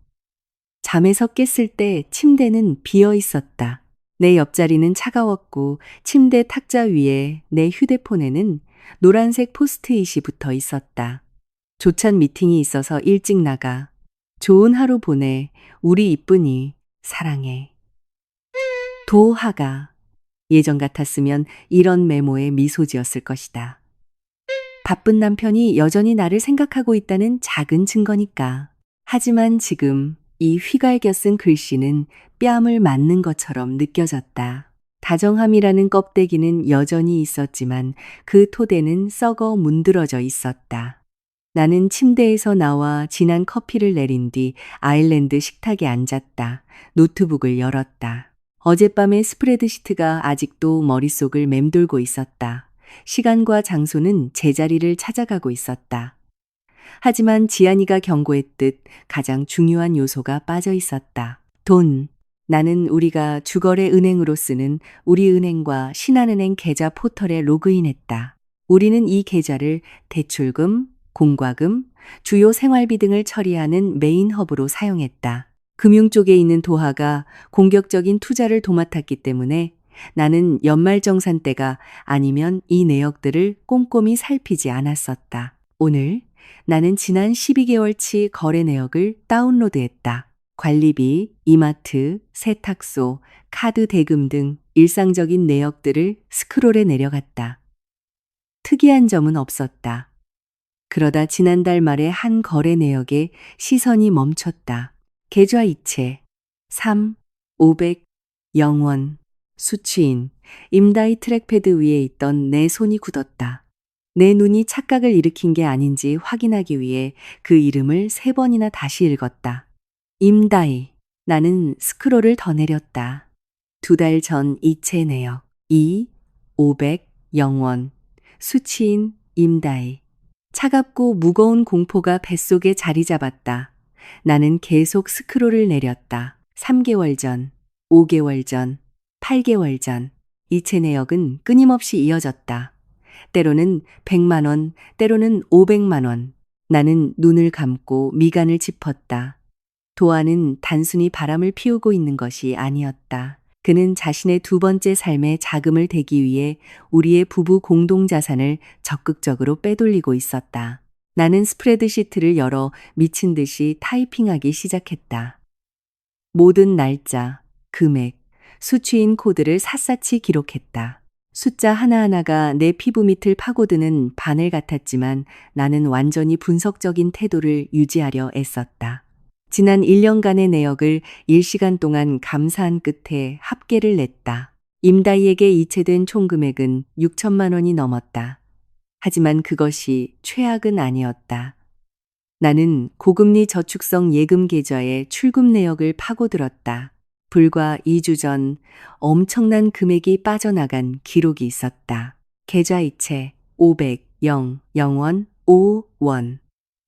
잠에서 깼을 때 침대는 비어 있었다. 내 옆자리는 차가웠고 침대 탁자 위에 내 휴대폰에는 노란색 포스트잇이 붙어 있었다. 조찬 미팅이 있어서 일찍 나가. 좋은 하루 보내. 우리 이쁜이. 사랑해. 도하가. 예전 같았으면 이런 메모에 미소 지었을 것이다. 바쁜 남편이 여전히 나를 생각하고 있다는 작은 증거니까. 하지만 지금 이 휘갈겨 쓴 글씨는 뺨을 맞는 것처럼 느껴졌다. 다정함이라는 껍데기는 여전히 있었지만 그 토대는 썩어 문드러져 있었다. 나는 침대에서 나와 진한 커피를 내린 뒤 아일랜드 식탁에 앉았다. 노트북을 열었다. 어젯밤의 스프레드시트가 아직도 머릿속을 맴돌고 있었다. 시간과 장소는 제자리를 찾아가고 있었다. 하지만 지안이가 경고했듯 가장 중요한 요소가 빠져 있었다. 돈. 나는 우리가 주거래 은행으로 쓰는 우리은행과 신한은행 계좌 포털에 로그인했다. 우리는 이 계좌를 대출금, 공과금, 주요 생활비 등을 처리하는 메인 허브로 사용했다. 금융 쪽에 있는 도하가 공격적인 투자를 도맡았기 때문에 나는 연말정산 때가 아니면 이 내역들을 꼼꼼히 살피지 않았었다. 오늘 나는 지난 12개월치 거래 내역을 다운로드했다. 관리비, 이마트, 세탁소, 카드 대금 등 일상적인 내역들을 스크롤해 내려갔다. 특이한 점은 없었다. 그러다 지난달 말에 한 거래 내역에 시선이 멈췄다. 계좌 이체 3, 500, 0원. 수취인, 임다이 트랙패드 위에 있던 내 손이 굳었다. 내 눈이 착각을 일으킨 게 아닌지 확인하기 위해 그 이름을 3번이나 다시 읽었다. 임다이. 나는 스크롤을 더 내렸다. 2달 전 이체 내역 2, 500, 0원. 수취인 임다이. 차갑고 무거운 공포가 뱃속에 자리 잡았다. 나는 계속 스크롤을 내렸다. 3개월 전, 5개월 전, 8개월 전. 이체 내역은 끊임없이 이어졌다. 때로는 100만 원, 때로는 500만 원. 나는 눈을 감고 미간을 짚었다. 도아는 단순히 바람을 피우고 있는 것이 아니었다. 그는 자신의 2번째 삶의 자금을 대기 위해 우리의 부부 공동자산을 적극적으로 빼돌리고 있었다. 나는 스프레드시트를 열어 미친 듯이 타이핑하기 시작했다. 모든 날짜, 금액, 수취인 코드를 샅샅이 기록했다. 숫자 하나하나가 내 피부 밑을 파고드는 바늘 같았지만 나는 완전히 분석적인 태도를 유지하려 애썼다. 지난 1년간의 내역을 1시간 동안 감사한 끝에 합계를 냈다. 임다희에게 이체된 총 금액은 6천만 원이 넘었다. 하지만 그것이 최악은 아니었다. 나는 고금리 저축성 예금 계좌에 출금 내역을 파고들었다. 불과 2주 전 엄청난 금액이 빠져나간 기록이 있었다. 계좌 이체 500, 0, 0원, 5원.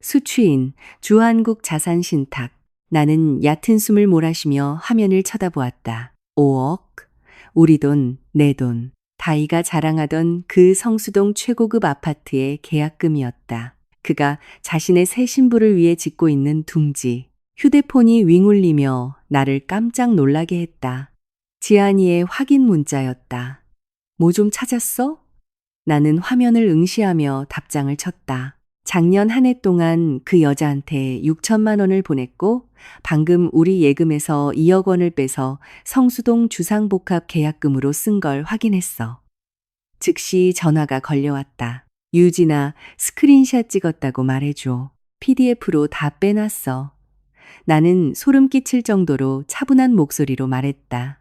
수취인 주한국 자산신탁. 나는 얕은 숨을 몰아쉬며 화면을 쳐다보았다. 5억. 우리 돈, 내 돈. 다이가 자랑하던 그 성수동 최고급 아파트의 계약금이었다. 그가 자신의 새 신부를 위해 짓고 있는 둥지. 휴대폰이 윙 울리며 나를 깜짝 놀라게 했다. 지안이의 확인 문자였다. 뭐 좀 찾았어? 나는 화면을 응시하며 답장을 쳤다. 작년 한 해 동안 그 여자한테 6천만 원을 보냈고 방금 우리 예금에서 2억 원을 빼서 성수동 주상복합 계약금으로 쓴 걸 확인했어. 즉시 전화가 걸려왔다. 유진아, 스크린샷 찍었다고 말해줘. PDF로 다 빼놨어. 나는 소름 끼칠 정도로 차분한 목소리로 말했다.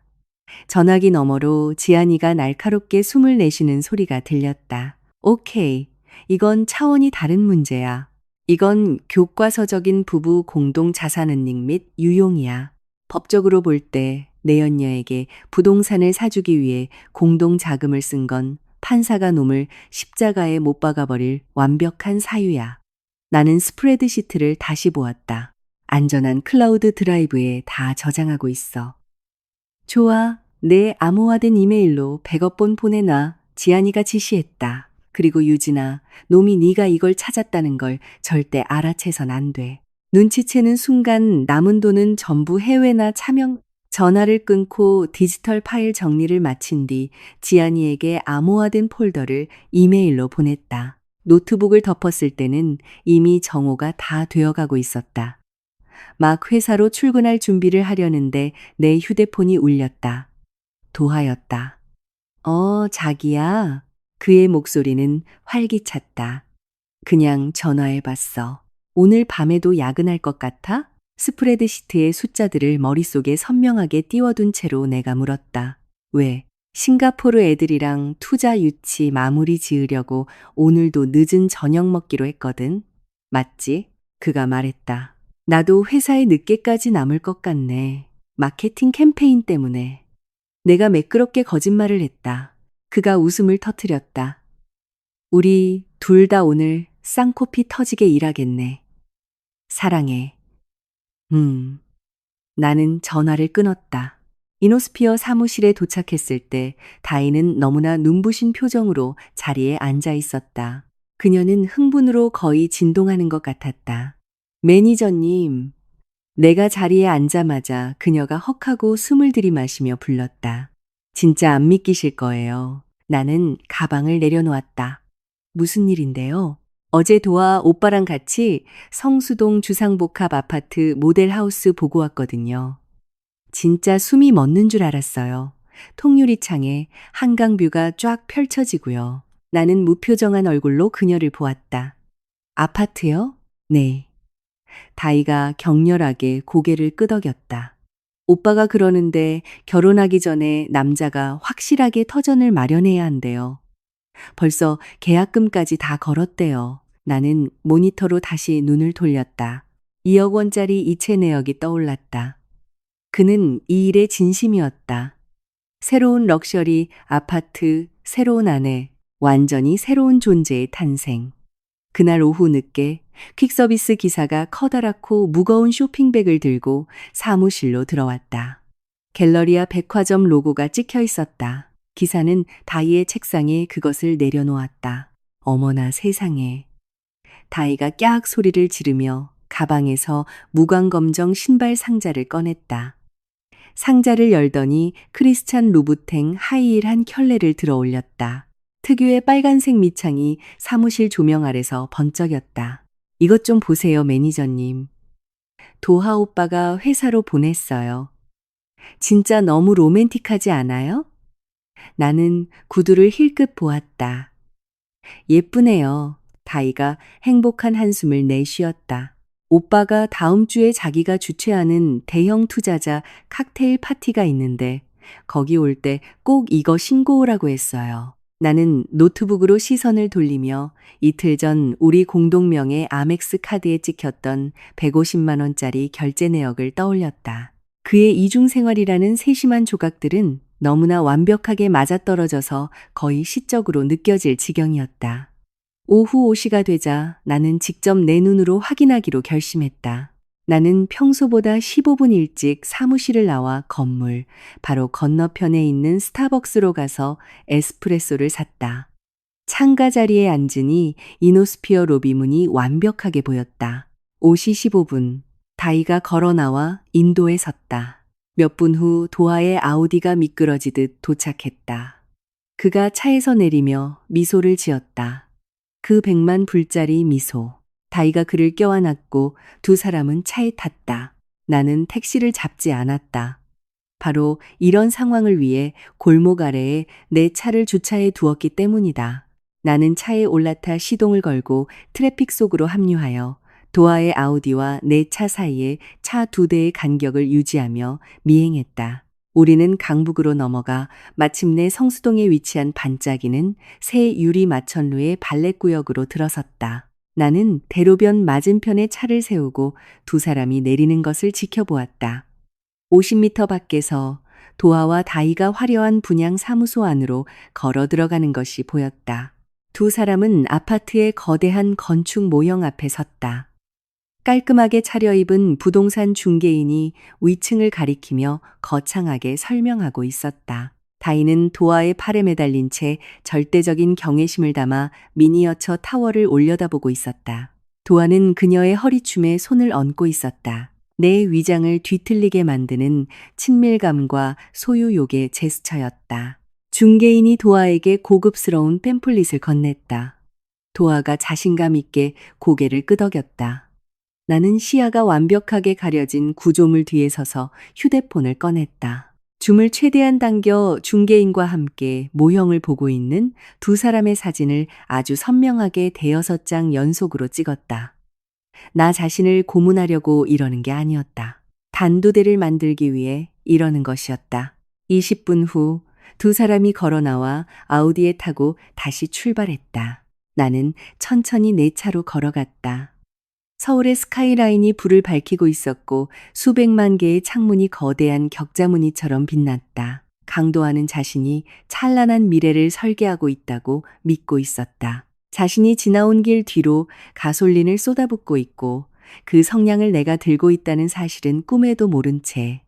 전화기 너머로 지안이가 날카롭게 숨을 내쉬는 소리가 들렸다. 오케이. 이건 차원이 다른 문제야. 이건 교과서적인 부부 공동 자산은닉 및 유용이야. 법적으로 볼 때 내연녀에게 부동산을 사주기 위해 공동 자금을 쓴 건 판사가 놈을 십자가에 못 박아버릴 완벽한 사유야. 나는 스프레드시트를 다시 보았다. 안전한 클라우드 드라이브에 다 저장하고 있어. 좋아. 내 암호화된 이메일로 100억 번 보내놔. 지안이가 지시했다. 그리고 유진아, 놈이 네가 이걸 찾았다는 걸 절대 알아채선 안 돼. 눈치채는 순간 남은 돈은 전부 해외나 차명. 전화를 끊고 디지털 파일 정리를 마친 뒤 지안이에게 암호화된 폴더를 이메일로 보냈다. 노트북을 덮었을 때는 이미 정오가 다 되어가고 있었다. 막 회사로 출근할 준비를 하려는데 내 휴대폰이 울렸다. 도하였다. 자기야. 그의 목소리는 활기찼다. 그냥 전화해봤어. 오늘 밤에도 야근할 것 같아? 스프레드시트의 숫자들을 머릿속에 선명하게 띄워둔 채로 내가 물었다. 왜? 싱가포르 애들이랑 투자 유치 마무리 지으려고 오늘도 늦은 저녁 먹기로 했거든. 맞지? 그가 말했다. 나도 회사에 늦게까지 남을 것 같네. 마케팅 캠페인 때문에. 내가 매끄럽게 거짓말을 했다. 그가 웃음을 터뜨렸다. 우리 둘 다 오늘 쌍코피 터지게 일하겠네. 사랑해. 나는 전화를 끊었다. 이노스피어 사무실에 도착했을 때 다이는 너무나 눈부신 표정으로 자리에 앉아 있었다. 그녀는 흥분으로 거의 진동하는 것 같았다. 매니저님. 내가 자리에 앉자마자 그녀가 헉하고 숨을 들이마시며 불렀다. 진짜 안 믿기실 거예요. 나는 가방을 내려놓았다. 무슨 일인데요? 어제 도와 오빠랑 같이 성수동 주상복합 아파트 모델하우스 보고 왔거든요. 진짜 숨이 멎는 줄 알았어요. 통유리 창에 한강뷰가 쫙 펼쳐지고요. 나는 무표정한 얼굴로 그녀를 보았다. 아파트요? 네. 다이가 격렬하게 고개를 끄덕였다. 오빠가 그러는데 결혼하기 전에 남자가 확실하게 터전을 마련해야 한대요. 벌써 계약금까지 다 걸었대요. 나는 모니터로 다시 눈을 돌렸다. 2억 원짜리 이체 내역이 떠올랐다. 그는 이 일에 진심이었다. 새로운 럭셔리 아파트, 새로운 아내, 완전히 새로운 존재의 탄생. 그날 오후 늦게 퀵서비스 기사가 커다랗고 무거운 쇼핑백을 들고 사무실로 들어왔다. 갤러리아 백화점 로고가 찍혀 있었다. 기사는 다이의 책상에 그것을 내려놓았다. 어머나 세상에. 다이가 깍 소리를 지르며 가방에서 무광검정 신발 상자를 꺼냈다. 상자를 열더니 크리스찬 루부탱 하이힐 한 켤레를 들어 올렸다. 특유의 빨간색 밑창이 사무실 조명 아래서 번쩍였다. 이것 좀 보세요, 매니저님. 도하 오빠가 회사로 보냈어요. 진짜 너무 로맨틱하지 않아요? 나는 구두를 힐끗 보았다. 예쁘네요. 다이가 행복한 한숨을 내쉬었다. 오빠가 다음 주에 자기가 주최하는 대형 투자자 칵테일 파티가 있는데 거기 올 때 꼭 이거 신고 오라고 했어요. 나는 노트북으로 시선을 돌리며 이틀 전 우리 공동명의 아멕스 카드에 찍혔던 150만 원짜리 결제 내역을 떠올렸다. 그의 이중생활이라는 세심한 조각들은 너무나 완벽하게 맞아떨어져서 거의 시적으로 느껴질 지경이었다. 오후 5시가 되자 나는 직접 내 눈으로 확인하기로 결심했다. 나는 평소보다 15분 일찍 사무실을 나와 건물 바로 건너편에 있는 스타벅스로 가서 에스프레소를 샀다. 창가 자리에 앉으니 이노스피어 로비 문이 완벽하게 보였다. 5시 15분 다이가 걸어 나와 인도에 섰다. 몇 분 후 도하의 아우디가 미끄러지듯 도착했다. 그가 차에서 내리며 미소를 지었다. 그 백만 불짜리 미소. 다이가 그를 껴안았고 두 사람은 차에 탔다. 나는 택시를 잡지 않았다. 바로 이런 상황을 위해 골목 아래에 내 차를 주차해 두었기 때문이다. 나는 차에 올라타 시동을 걸고 트래픽 속으로 합류하여 도하의 아우디와 내 차 사이에 차 두 대의 간격을 유지하며 미행했다. 우리는 강북으로 넘어가 마침내 성수동에 위치한 반짝이는 새 유리 마천루의 발렛구역으로 들어섰다. 나는 대로변 맞은편에 차를 세우고 두 사람이 내리는 것을 지켜보았다. 50m 밖에서 도하와 다이가 화려한 분양 사무소 안으로 걸어 들어가는 것이 보였다. 두 사람은 아파트의 거대한 건축 모형 앞에 섰다. 깔끔하게 차려입은 부동산 중개인이 위층을 가리키며 거창하게 설명하고 있었다. 다이는 도하의 팔에 매달린 채 절대적인 경외심을 담아 미니어처 타워를 올려다보고 있었다. 도하는 그녀의 허리춤에 손을 얹고 있었다. 내 위장을 뒤틀리게 만드는 친밀감과 소유욕의 제스처였다. 중개인이 도하에게 고급스러운 팸플릿을 건넸다. 도하가 자신감 있게 고개를 끄덕였다. 나는 시야가 완벽하게 가려진 구조물 뒤에 서서 휴대폰을 꺼냈다. 줌을 최대한 당겨 중개인과 함께 모형을 보고 있는 두 사람의 사진을 아주 선명하게 대여섯 장 연속으로 찍었다. 나 자신을 고문하려고 이러는 게 아니었다. 단두대를 만들기 위해 이러는 것이었다. 20분 후 두 사람이 걸어 나와 아우디에 타고 다시 출발했다. 나는 천천히 내 차로 걸어갔다. 서울의 스카이라인이 불을 밝히고 있었고 수백만 개의 창문이 거대한 격자무늬처럼 빛났다. 강도하는 자신이 찬란한 미래를 설계하고 있다고 믿고 있었다. 자신이 지나온 길 뒤로 가솔린을 쏟아붓고 있고 그 성냥을 내가 들고 있다는 사실은 꿈에도 모른 채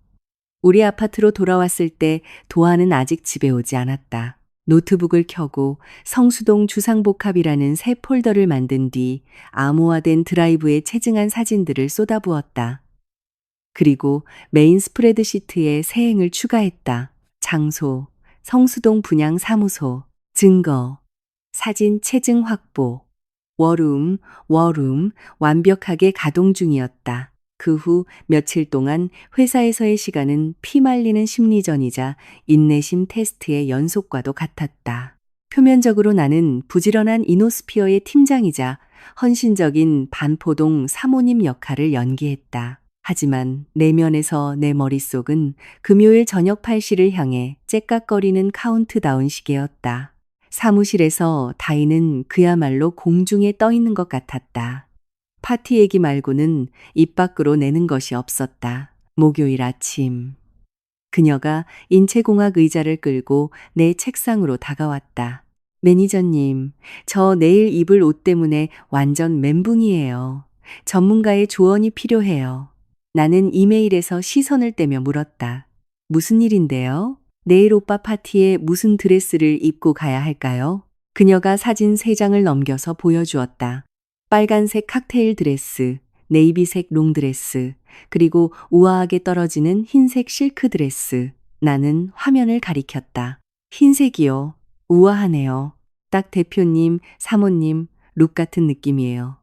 우리 아파트로 돌아왔을 때 도하는 아직 집에 오지 않았다. 노트북을 켜고 성수동 주상복합이라는 새 폴더를 만든 뒤 암호화된 드라이브에 체증한 사진들을 쏟아부었다. 그리고 메인 스프레드시트에 새 행을 추가했다. 장소, 성수동 분양 사무소, 증거, 사진 체증 확보. 워룸, 워룸 완벽하게 가동 중이었다. 그 후 며칠 동안 회사에서의 시간은 피말리는 심리전이자 인내심 테스트의 연속과도 같았다. 표면적으로 나는 부지런한 이노스피어의 팀장이자 헌신적인 반포동 사모님 역할을 연기했다. 하지만 내면에서 내 머릿속은 금요일 저녁 8시를 향해 째깍거리는 카운트다운 시계였다. 사무실에서 다이는 그야말로 공중에 떠 있는 것 같았다. 파티 얘기 말고는 입 밖으로 내는 것이 없었다. 목요일 아침. 그녀가 인체공학 의자를 끌고 내 책상으로 다가왔다. 매니저님, 저 내일 입을 옷 때문에 완전 멘붕이에요. 전문가의 조언이 필요해요. 나는 이메일에서 시선을 떼며 물었다. 무슨 일인데요? 내일 오빠 파티에 무슨 드레스를 입고 가야 할까요? 그녀가 사진 3장을 넘겨서 보여주었다. 빨간색 칵테일 드레스, 네이비색 롱드레스, 그리고 우아하게 떨어지는 흰색 실크 드레스. 나는 화면을 가리켰다. 흰색이요. 우아하네요. 딱 대표님, 사모님, 룩 같은 느낌이에요.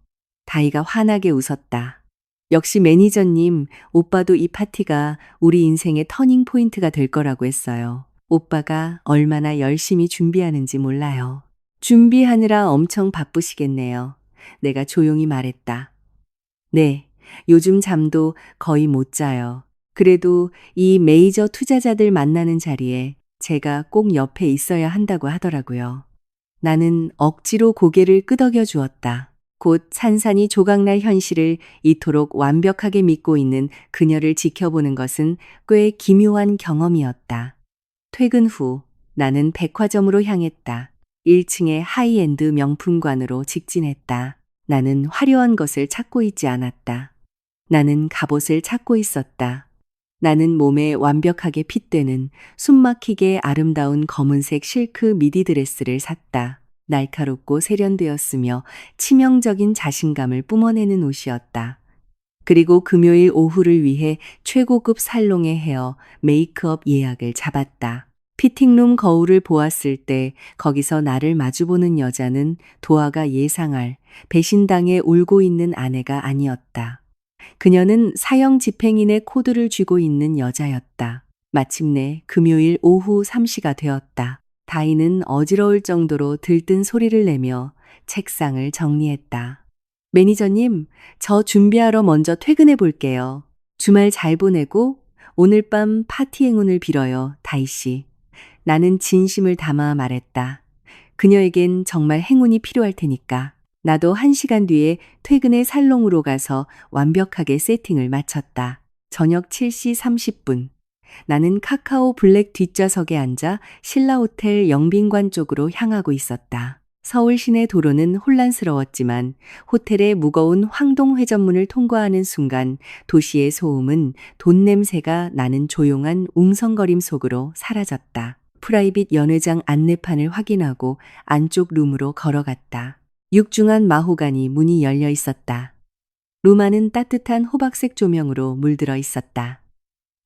다이가 환하게 웃었다. 역시 매니저님, 오빠도 이 파티가 우리 인생의 터닝 포인트가 될 거라고 했어요. 오빠가 얼마나 열심히 준비하는지 몰라요. 준비하느라 엄청 바쁘시겠네요. 내가 조용히 말했다. 네, 요즘 잠도 거의 못 자요. 그래도 이 메이저 투자자들 만나는 자리에 제가 꼭 옆에 있어야 한다고 하더라고요. 나는 억지로 고개를 끄덕여 주었다. 곧 산산이 조각날 현실을 이토록 완벽하게 믿고 있는 그녀를 지켜보는 것은 꽤 기묘한 경험이었다. 퇴근 후 나는 백화점으로 향했다. 1층의 하이엔드 명품관으로 직진했다. 나는 화려한 것을 찾고 있지 않았다. 나는 갑옷을 찾고 있었다. 나는 몸에 완벽하게 핏되는 숨막히게 아름다운 검은색 실크 미디 드레스를 샀다. 날카롭고 세련되었으며 치명적인 자신감을 뿜어내는 옷이었다. 그리고 금요일 오후를 위해 최고급 살롱의 헤어, 메이크업 예약을 잡았다. 피팅룸 거울을 보았을 때 거기서 나를 마주보는 여자는 도아가 예상할 배신당해 울고 있는 아내가 아니었다. 그녀는 사형 집행인의 코드를 쥐고 있는 여자였다. 마침내 금요일 오후 3시가 되었다. 다이는 어지러울 정도로 들뜬 소리를 내며 책상을 정리했다. 매니저님, 저 준비하러 먼저 퇴근해 볼게요. 주말 잘 보내고 오늘 밤 파티 행운을 빌어요, 다이 씨. 나는 진심을 담아 말했다. 그녀에겐 정말 행운이 필요할 테니까. 나도 1시간 뒤에 퇴근의 살롱으로 가서 완벽하게 세팅을 마쳤다. 저녁 7시 30분. 나는 카카오 블랙 뒷좌석에 앉아 신라호텔 영빈관 쪽으로 향하고 있었다. 서울 시내 도로는 혼란스러웠지만 호텔의 무거운 황동 회전문을 통과하는 순간 도시의 소음은 돈 냄새가 나는 조용한 웅성거림 속으로 사라졌다. 프라이빗 연회장 안내판을 확인하고 안쪽 룸으로 걸어갔다. 육중한 마호가니 문이 열려 있었다. 룸 안은 따뜻한 호박색 조명으로 물들어 있었다.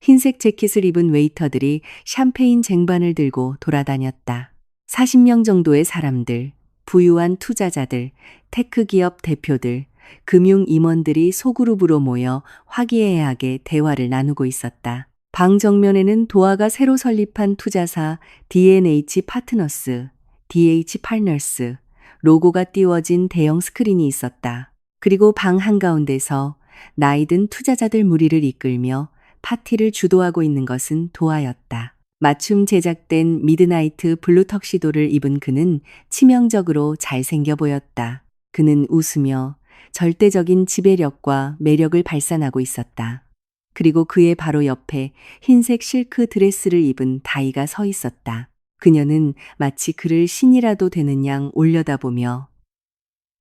흰색 재킷을 입은 웨이터들이 샴페인 쟁반을 들고 돌아다녔다. 40명 정도의 사람들, 부유한 투자자들, 테크 기업 대표들, 금융 임원들이 소그룹으로 모여 화기애애하게 대화를 나누고 있었다. 방 정면에는 도아가 새로 설립한 투자사 D&H 파트너스, DH 파트너스 로고가 띄워진 대형 스크린이 있었다. 그리고 방 한가운데서 나이든 투자자들 무리를 이끌며 파티를 주도하고 있는 것은 도아였다. 맞춤 제작된 미드나이트 블루 턱시도를 입은 그는 치명적으로 잘생겨 보였다. 그는 웃으며 절대적인 지배력과 매력을 발산하고 있었다. 그리고 그의 바로 옆에 흰색 실크 드레스를 입은 다이가 서 있었다. 그녀는 마치 그를 신이라도 되는 양 올려다보며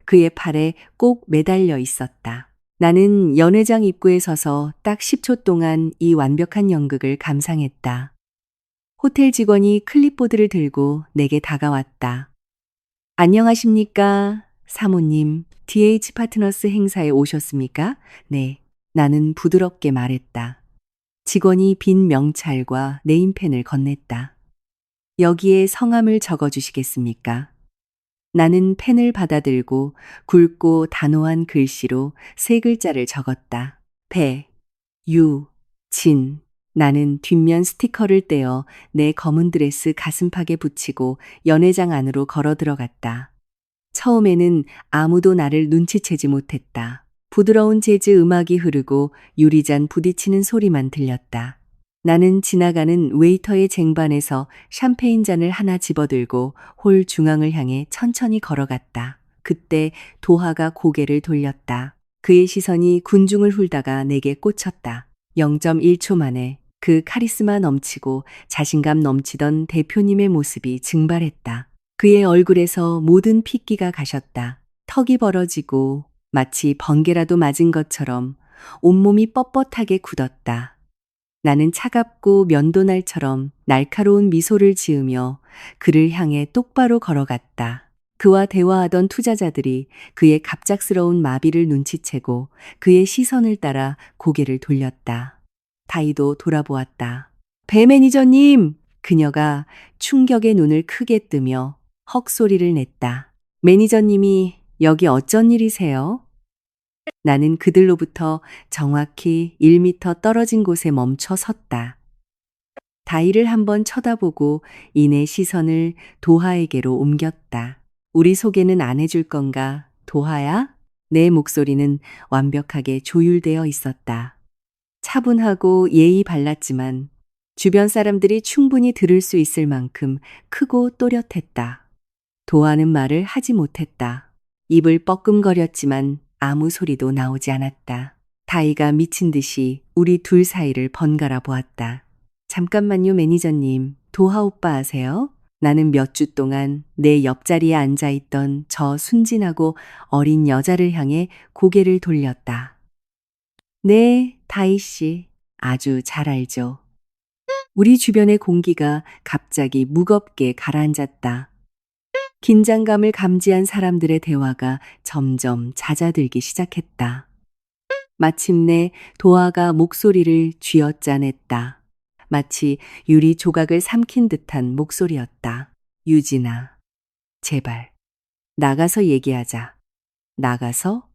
그의 팔에 꼭 매달려 있었다. 나는 연회장 입구에 서서 딱 10초 동안 이 완벽한 연극을 감상했다. 호텔 직원이 클립보드를 들고 내게 다가왔다. 안녕하십니까? 사모님, DH 파트너스 행사에 오셨습니까? 네. 나는 부드럽게 말했다. 직원이 빈 명찰과 네임펜을 건넸다. 여기에 성함을 적어 주시겠습니까? 나는 펜을 받아들고 굵고 단호한 글씨로 세 글자를 적었다. 배, 유, 진. 나는 뒷면 스티커를 떼어 내 검은 드레스 가슴팍에 붙이고 연회장 안으로 걸어 들어갔다. 처음에는 아무도 나를 눈치채지 못했다. 부드러운 재즈 음악이 흐르고 유리잔 부딪히는 소리만 들렸다. 나는 지나가는 웨이터의 쟁반에서 샴페인 잔을 하나 집어들고 홀 중앙을 향해 천천히 걸어갔다. 그때 도하가 고개를 돌렸다. 그의 시선이 군중을 훑다가 내게 꽂혔다. 0.1초 만에 그 카리스마 넘치고 자신감 넘치던 대표님의 모습이 증발했다. 그의 얼굴에서 모든 핏기가 가셨다. 턱이 벌어지고 마치 번개라도 맞은 것처럼 온몸이 뻣뻣하게 굳었다. 나는 차갑고 면도날처럼 날카로운 미소를 지으며 그를 향해 똑바로 걸어갔다. 그와 대화하던 투자자들이 그의 갑작스러운 마비를 눈치채고 그의 시선을 따라 고개를 돌렸다. 다이도 돌아보았다. 배 매니저님! 그녀가 충격의 눈을 크게 뜨며 헉소리를 냈다. 매니저님이 여기 어쩐 일이세요? 나는 그들로부터 정확히 1미터 떨어진 곳에 멈춰 섰다. 다이를 한번 쳐다보고 이내 시선을 도하에게로 옮겼다. 우리 소개는 안 해줄 건가, 도하야? 내 목소리는 완벽하게 조율되어 있었다. 차분하고 예의 발랐지만 주변 사람들이 충분히 들을 수 있을 만큼 크고 또렷했다. 도하는 말을 하지 못했다. 입을 뻐끔거렸지만 아무 소리도 나오지 않았다. 다이가 미친 듯이 우리 둘 사이를 번갈아 보았다. 잠깐만요, 매니저님. 도하 오빠 아세요? 나는 몇 주 동안 내 옆자리에 앉아있던 저 순진하고 어린 여자를 향해 고개를 돌렸다. 네, 다이 씨. 아주 잘 알죠. 우리 주변의 공기가 갑자기 무겁게 가라앉았다. 긴장감을 감지한 사람들의 대화가 점점 잦아들기 시작했다. 마침내 도하가 목소리를 쥐어짜냈다. 마치 유리 조각을 삼킨 듯한 목소리였다. 유진아, 제발, 나가서 얘기하자. 나가서?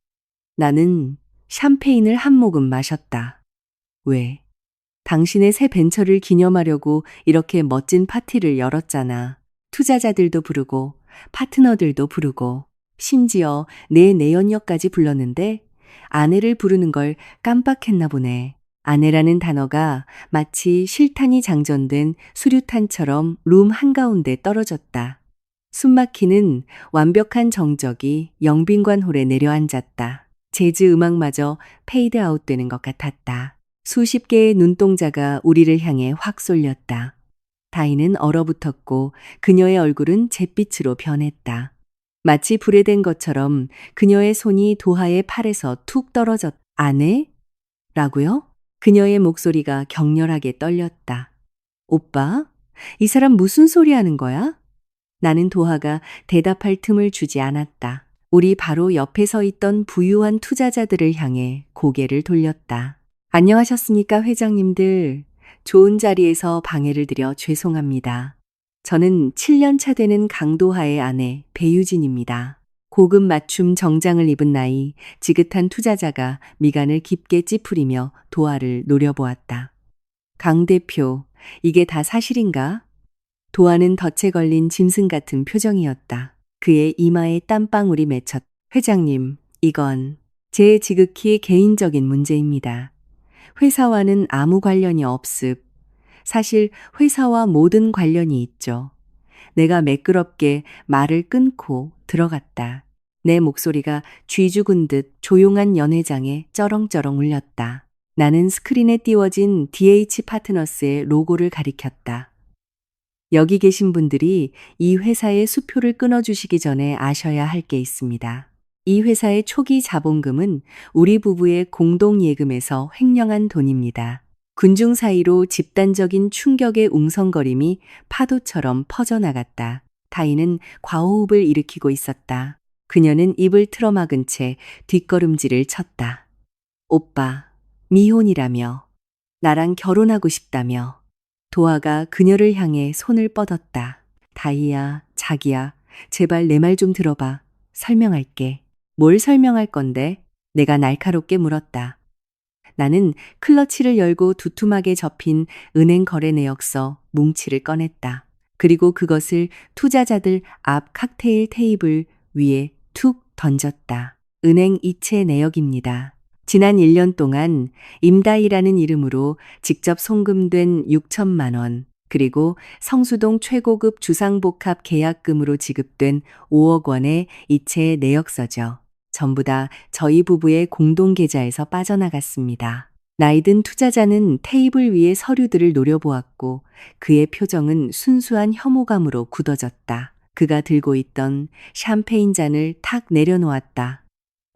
나는 샴페인을 한 모금 마셨다. 왜? 당신의 새 벤처를 기념하려고 이렇게 멋진 파티를 열었잖아. 투자자들도 부르고 파트너들도 부르고 심지어 내 내연녀까지 불렀는데 아내를 부르는 걸 깜빡했나 보네. 아내라는 단어가 마치 실탄이 장전된 수류탄처럼 룸 한가운데 떨어졌다. 숨막히는 완벽한 정적이 영빈관홀에 내려앉았다. 재즈 음악마저 페이드 아웃되는 것 같았다. 수십 개의 눈동자가 우리를 향해 확 쏠렸다. 다이는 얼어붙었고 그녀의 얼굴은 잿빛으로 변했다. 마치 불에 댄 것처럼 그녀의 손이 도하의 팔에서 툭 떨어졌. 아내? 라고요? 그녀의 목소리가 격렬하게 떨렸다. 오빠? 이 사람 무슨 소리 하는 거야? 나는 도하가 대답할 틈을 주지 않았다. 우리 바로 옆에 서 있던 부유한 투자자들을 향해 고개를 돌렸다. 안녕하셨습니까, 회장님들. 좋은 자리에서 방해를 드려 죄송합니다. 저는 7년 차 되는 강도하의 아내 배유진입니다. 고급 맞춤 정장을 입은 나이 지긋한 투자자가 미간을 깊게 찌푸리며 도하를 노려보았다. 강 대표, 이게 다 사실인가? 도하는 덫에 걸린 짐승 같은 표정이었다. 그의 이마에 땀방울이 맺혔. 회장님, 이건 제 지극히 개인적인 문제입니다. 회사와는 아무 관련이 없습. 사실 회사와 모든 관련이 있죠. 내가 매끄럽게 말을 끊고 들어갔다. 내 목소리가 쥐죽은 듯 조용한 연회장에 쩌렁쩌렁 울렸다. 나는 스크린에 띄워진 DH 파트너스의 로고를 가리켰다. 여기 계신 분들이 이 회사의 수표를 끊어주시기 전에 아셔야 할 게 있습니다. 이 회사의 초기 자본금은 우리 부부의 공동예금에서 횡령한 돈입니다. 군중 사이로 집단적인 충격의 웅성거림이 파도처럼 퍼져나갔다. 다이는 과호흡을 일으키고 있었다. 그녀는 입을 틀어막은 채 뒷걸음질을 쳤다. 오빠, 미혼이라며, 나랑 결혼하고 싶다며. 도하가 그녀를 향해 손을 뻗었다. 다이야, 자기야, 제발 내 말 좀 들어봐. 설명할게. 뭘 설명할 건데? 내가 날카롭게 물었다. 나는 클러치를 열고 두툼하게 접힌 은행 거래 내역서 뭉치를 꺼냈다. 그리고 그것을 투자자들 앞 칵테일 테이블 위에 툭 던졌다. 은행 이체 내역입니다. 지난 1년 동안 임다희라는 이름으로 직접 송금된 6천만 원, 그리고 성수동 최고급 주상복합 계약금으로 지급된 5억 원의 이체 내역서죠. 전부 다 저희 부부의 공동 계좌에서 빠져나갔습니다. 나이든 투자자는 테이블 위의 서류들을 노려보았고 그의 표정은 순수한 혐오감으로 굳어졌다. 그가 들고 있던 샴페인 잔을 탁 내려놓았다.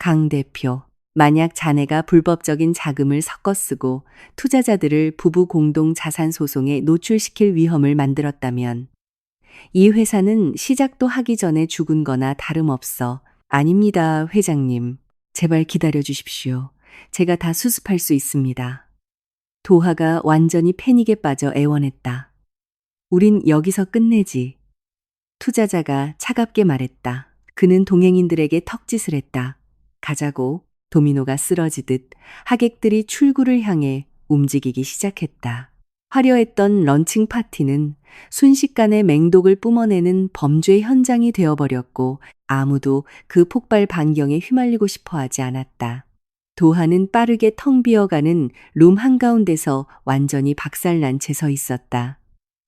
강 대표, 만약 자네가 불법적인 자금을 섞어 쓰고 투자자들을 부부 공동 자산 소송에 노출시킬 위험을 만들었다면 이 회사는 시작도 하기 전에 죽은 거나 다름없어. 아닙니다, 회장님. 제발 기다려 주십시오. 제가 다 수습할 수 있습니다. 도하가 완전히 패닉에 빠져 애원했다. 우린 여기서 끝내지. 투자자가 차갑게 말했다. 그는 동행인들에게 턱짓을 했다. 가자고. 도미노가 쓰러지듯 하객들이 출구를 향해 움직이기 시작했다. 화려했던 런칭 파티는 순식간에 맹독을 뿜어내는 범죄 현장이 되어버렸고 아무도 그 폭발 반경에 휘말리고 싶어 하지 않았다. 도하는 빠르게 텅 비어가는 룸 한가운데서 완전히 박살난 채 서 있었다.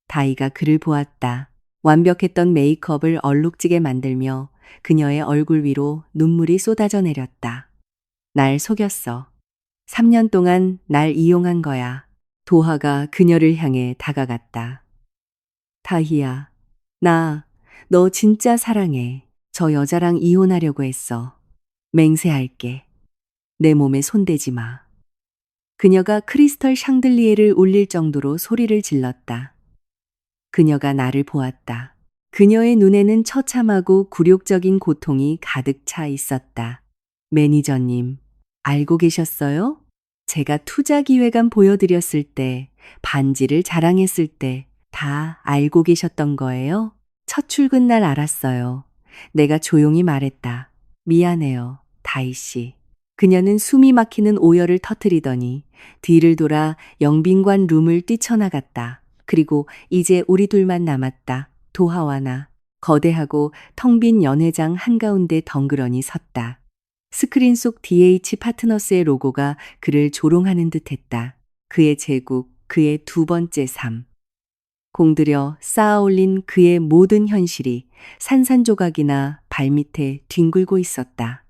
다이가 그를 보았다. 완벽했던 메이크업을 얼룩지게 만들며 그녀의 얼굴 위로 눈물이 쏟아져 내렸다. 날 속였어. 3년 동안 날 이용한 거야. 도하가 그녀를 향해 다가갔다. 다희야, 너 진짜 사랑해. 저 여자랑 이혼하려고 했어. 맹세할게. 내 몸에 손대지 마. 그녀가 크리스털 샹들리에를 울릴 정도로 소리를 질렀다. 그녀가 나를 보았다. 그녀의 눈에는 처참하고 굴욕적인 고통이 가득 차 있었다. 매니저님, 알고 계셨어요? 제가 투자 기획안 보여드렸을 때, 반지를 자랑했을 때 다 알고 계셨던 거예요? 첫 출근 날 알았어요. 내가 조용히 말했다. 미안해요, 다희 씨. 그녀는 숨이 막히는 오열을 터뜨리더니 뒤를 돌아 영빈관 룸을 뛰쳐나갔다. 그리고 이제 우리 둘만 남았다. 도하와 나. 거대하고 텅 빈 연회장 한가운데 덩그러니 섰다. 스크린 속 DH 파트너스의 로고가 그를 조롱하는 듯했다. 그의 제국, 그의 두 번째 삶. 공들여 쌓아올린 그의 모든 현실이 산산조각이나 발밑에 뒹굴고 있었다.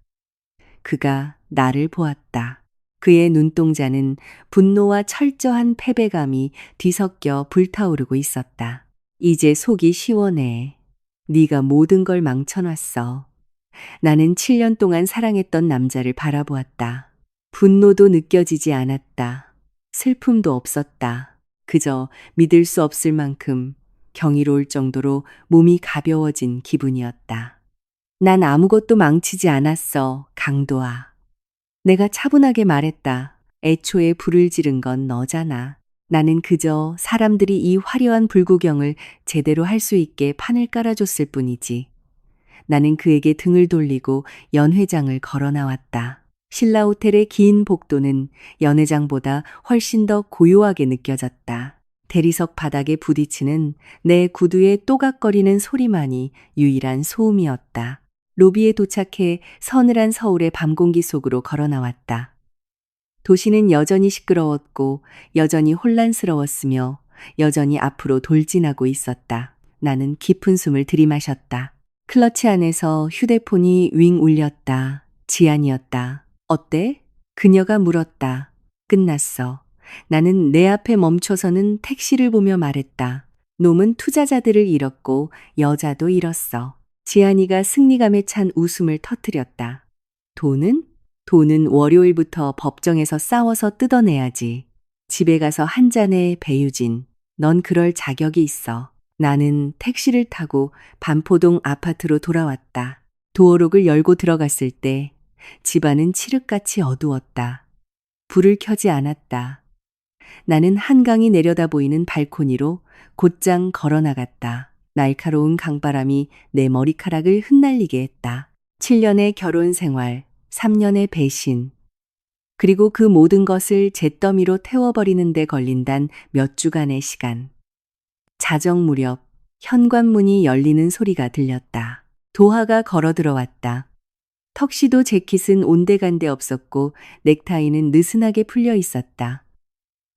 그가 나를 보았다. 그의 눈동자는 분노와 철저한 패배감이 뒤섞여 불타오르고 있었다. 이제 속이 시원해. 네가 모든 걸 망쳐놨어. 나는 7년 동안 사랑했던 남자를 바라보았다. 분노도 느껴지지 않았다. 슬픔도 없었다. 그저 믿을 수 없을 만큼 경이로울 정도로 몸이 가벼워진 기분이었다. 난 아무것도 망치지 않았어, 강도아. 내가 차분하게 말했다. 애초에 불을 지른 건 너잖아. 나는 그저 사람들이 이 화려한 불구경을 제대로 할 수 있게 판을 깔아줬을 뿐이지. 나는 그에게 등을 돌리고 연회장을 걸어 나왔다. 신라 호텔의 긴 복도는 연회장보다 훨씬 더 고요하게 느껴졌다. 대리석 바닥에 부딪히는 내 구두의 또각거리는 소리만이 유일한 소음이었다. 로비에 도착해 서늘한 서울의 밤 공기 속으로 걸어 나왔다. 도시는 여전히 시끄러웠고 여전히 혼란스러웠으며 여전히 앞으로 돌진하고 있었다. 나는 깊은 숨을 들이마셨다. 클러치 안에서 휴대폰이 윙 울렸다. 지안이었다. 어때? 그녀가 물었다. 끝났어. 나는 내 앞에 멈춰서는 택시를 보며 말했다. 놈은 투자자들을 잃었고 여자도 잃었어. 지안이가 승리감에 찬 웃음을 터뜨렸다. 돈은? 돈은 월요일부터 법정에서 싸워서 뜯어내야지. 집에 가서 한 잔해, 배유진. 넌 그럴 자격이 있어. 나는 택시를 타고 반포동 아파트로 돌아왔다. 도어록을 열고 들어갔을 때 집안은 칠흑같이 어두웠다. 불을 켜지 않았다. 나는 한강이 내려다 보이는 발코니로 곧장 걸어 나갔다. 날카로운 강바람이 내 머리카락을 흩날리게 했다. 7년의 결혼 생활, 3년의 배신, 그리고 그 모든 것을 잿더미로 태워버리는 데 걸린단 몇 주간의 시간. 자정 무렵 현관문이 열리는 소리가 들렸다. 도하가 걸어 들어왔다. 턱시도 재킷은 온데간데 없었고 넥타이는 느슨하게 풀려 있었다.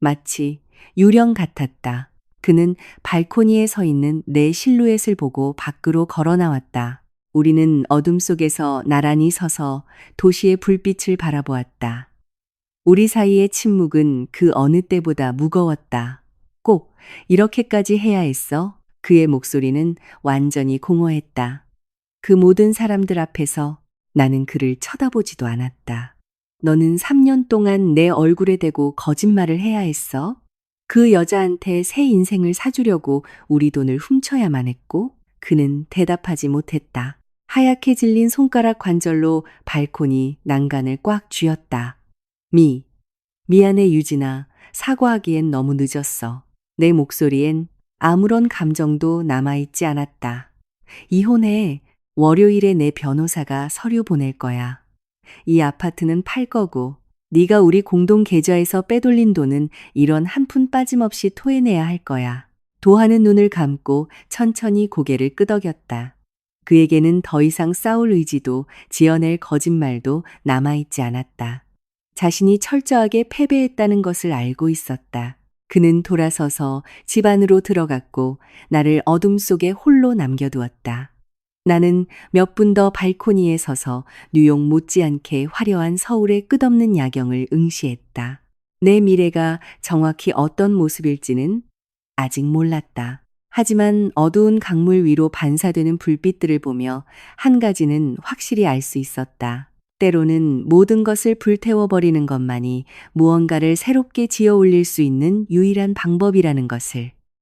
마치 유령 같았다. 그는 발코니에 서 있는 내 실루엣을 보고 밖으로 걸어 나왔다. 우리는 어둠 속에서 나란히 서서 도시의 불빛을 바라보았다. 우리 사이의 침묵은 그 어느 때보다 무거웠다. 꼭 이렇게까지 해야 했어? 그의 목소리는 완전히 공허했다. 그 모든 사람들 앞에서 나는 그를 쳐다보지도 않았다. 너는 3년 동안 내 얼굴에 대고 거짓말을 해야 했어? 그 여자한테 새 인생을 사주려고 우리 돈을 훔쳐야만 했고? 그는 대답하지 못했다. 하얗게 질린 손가락 관절로 발코니 난간을 꽉 쥐었다. 미안해 유진아. 사과하기엔 너무 늦었어. 내 목소리엔 아무런 감정도 남아있지 않았다. 이혼해. 월요일에 내 변호사가 서류 보낼 거야. 이 아파트는 팔 거고 네가 우리 공동 계좌에서 빼돌린 돈은 이런 한 푼 빠짐없이 토해내야 할 거야. 도하는 눈을 감고 천천히 고개를 끄덕였다. 그에게는 더 이상 싸울 의지도 지어낼 거짓말도 남아있지 않았다. 자신이 철저하게 패배했다는 것을 알고 있었다. 그는 돌아서서 집 안으로 들어갔고 나를 어둠 속에 홀로 남겨두었다. 나는 몇 분 더 발코니에 서서 뉴욕 못지않게 화려한 서울의 끝없는 야경을 응시했다. 내 미래가 정확히 어떤 모습일지는 아직 몰랐다. 하지만 어두운 강물 위로 반사되는 불빛들을 보며 한 가지는 확실히 알 수 있었다. 때로는 모든 것을 불태워버리는 것만이 무언가를 새롭게 지어 올릴 수 있는 유일한 방법이라는 것을.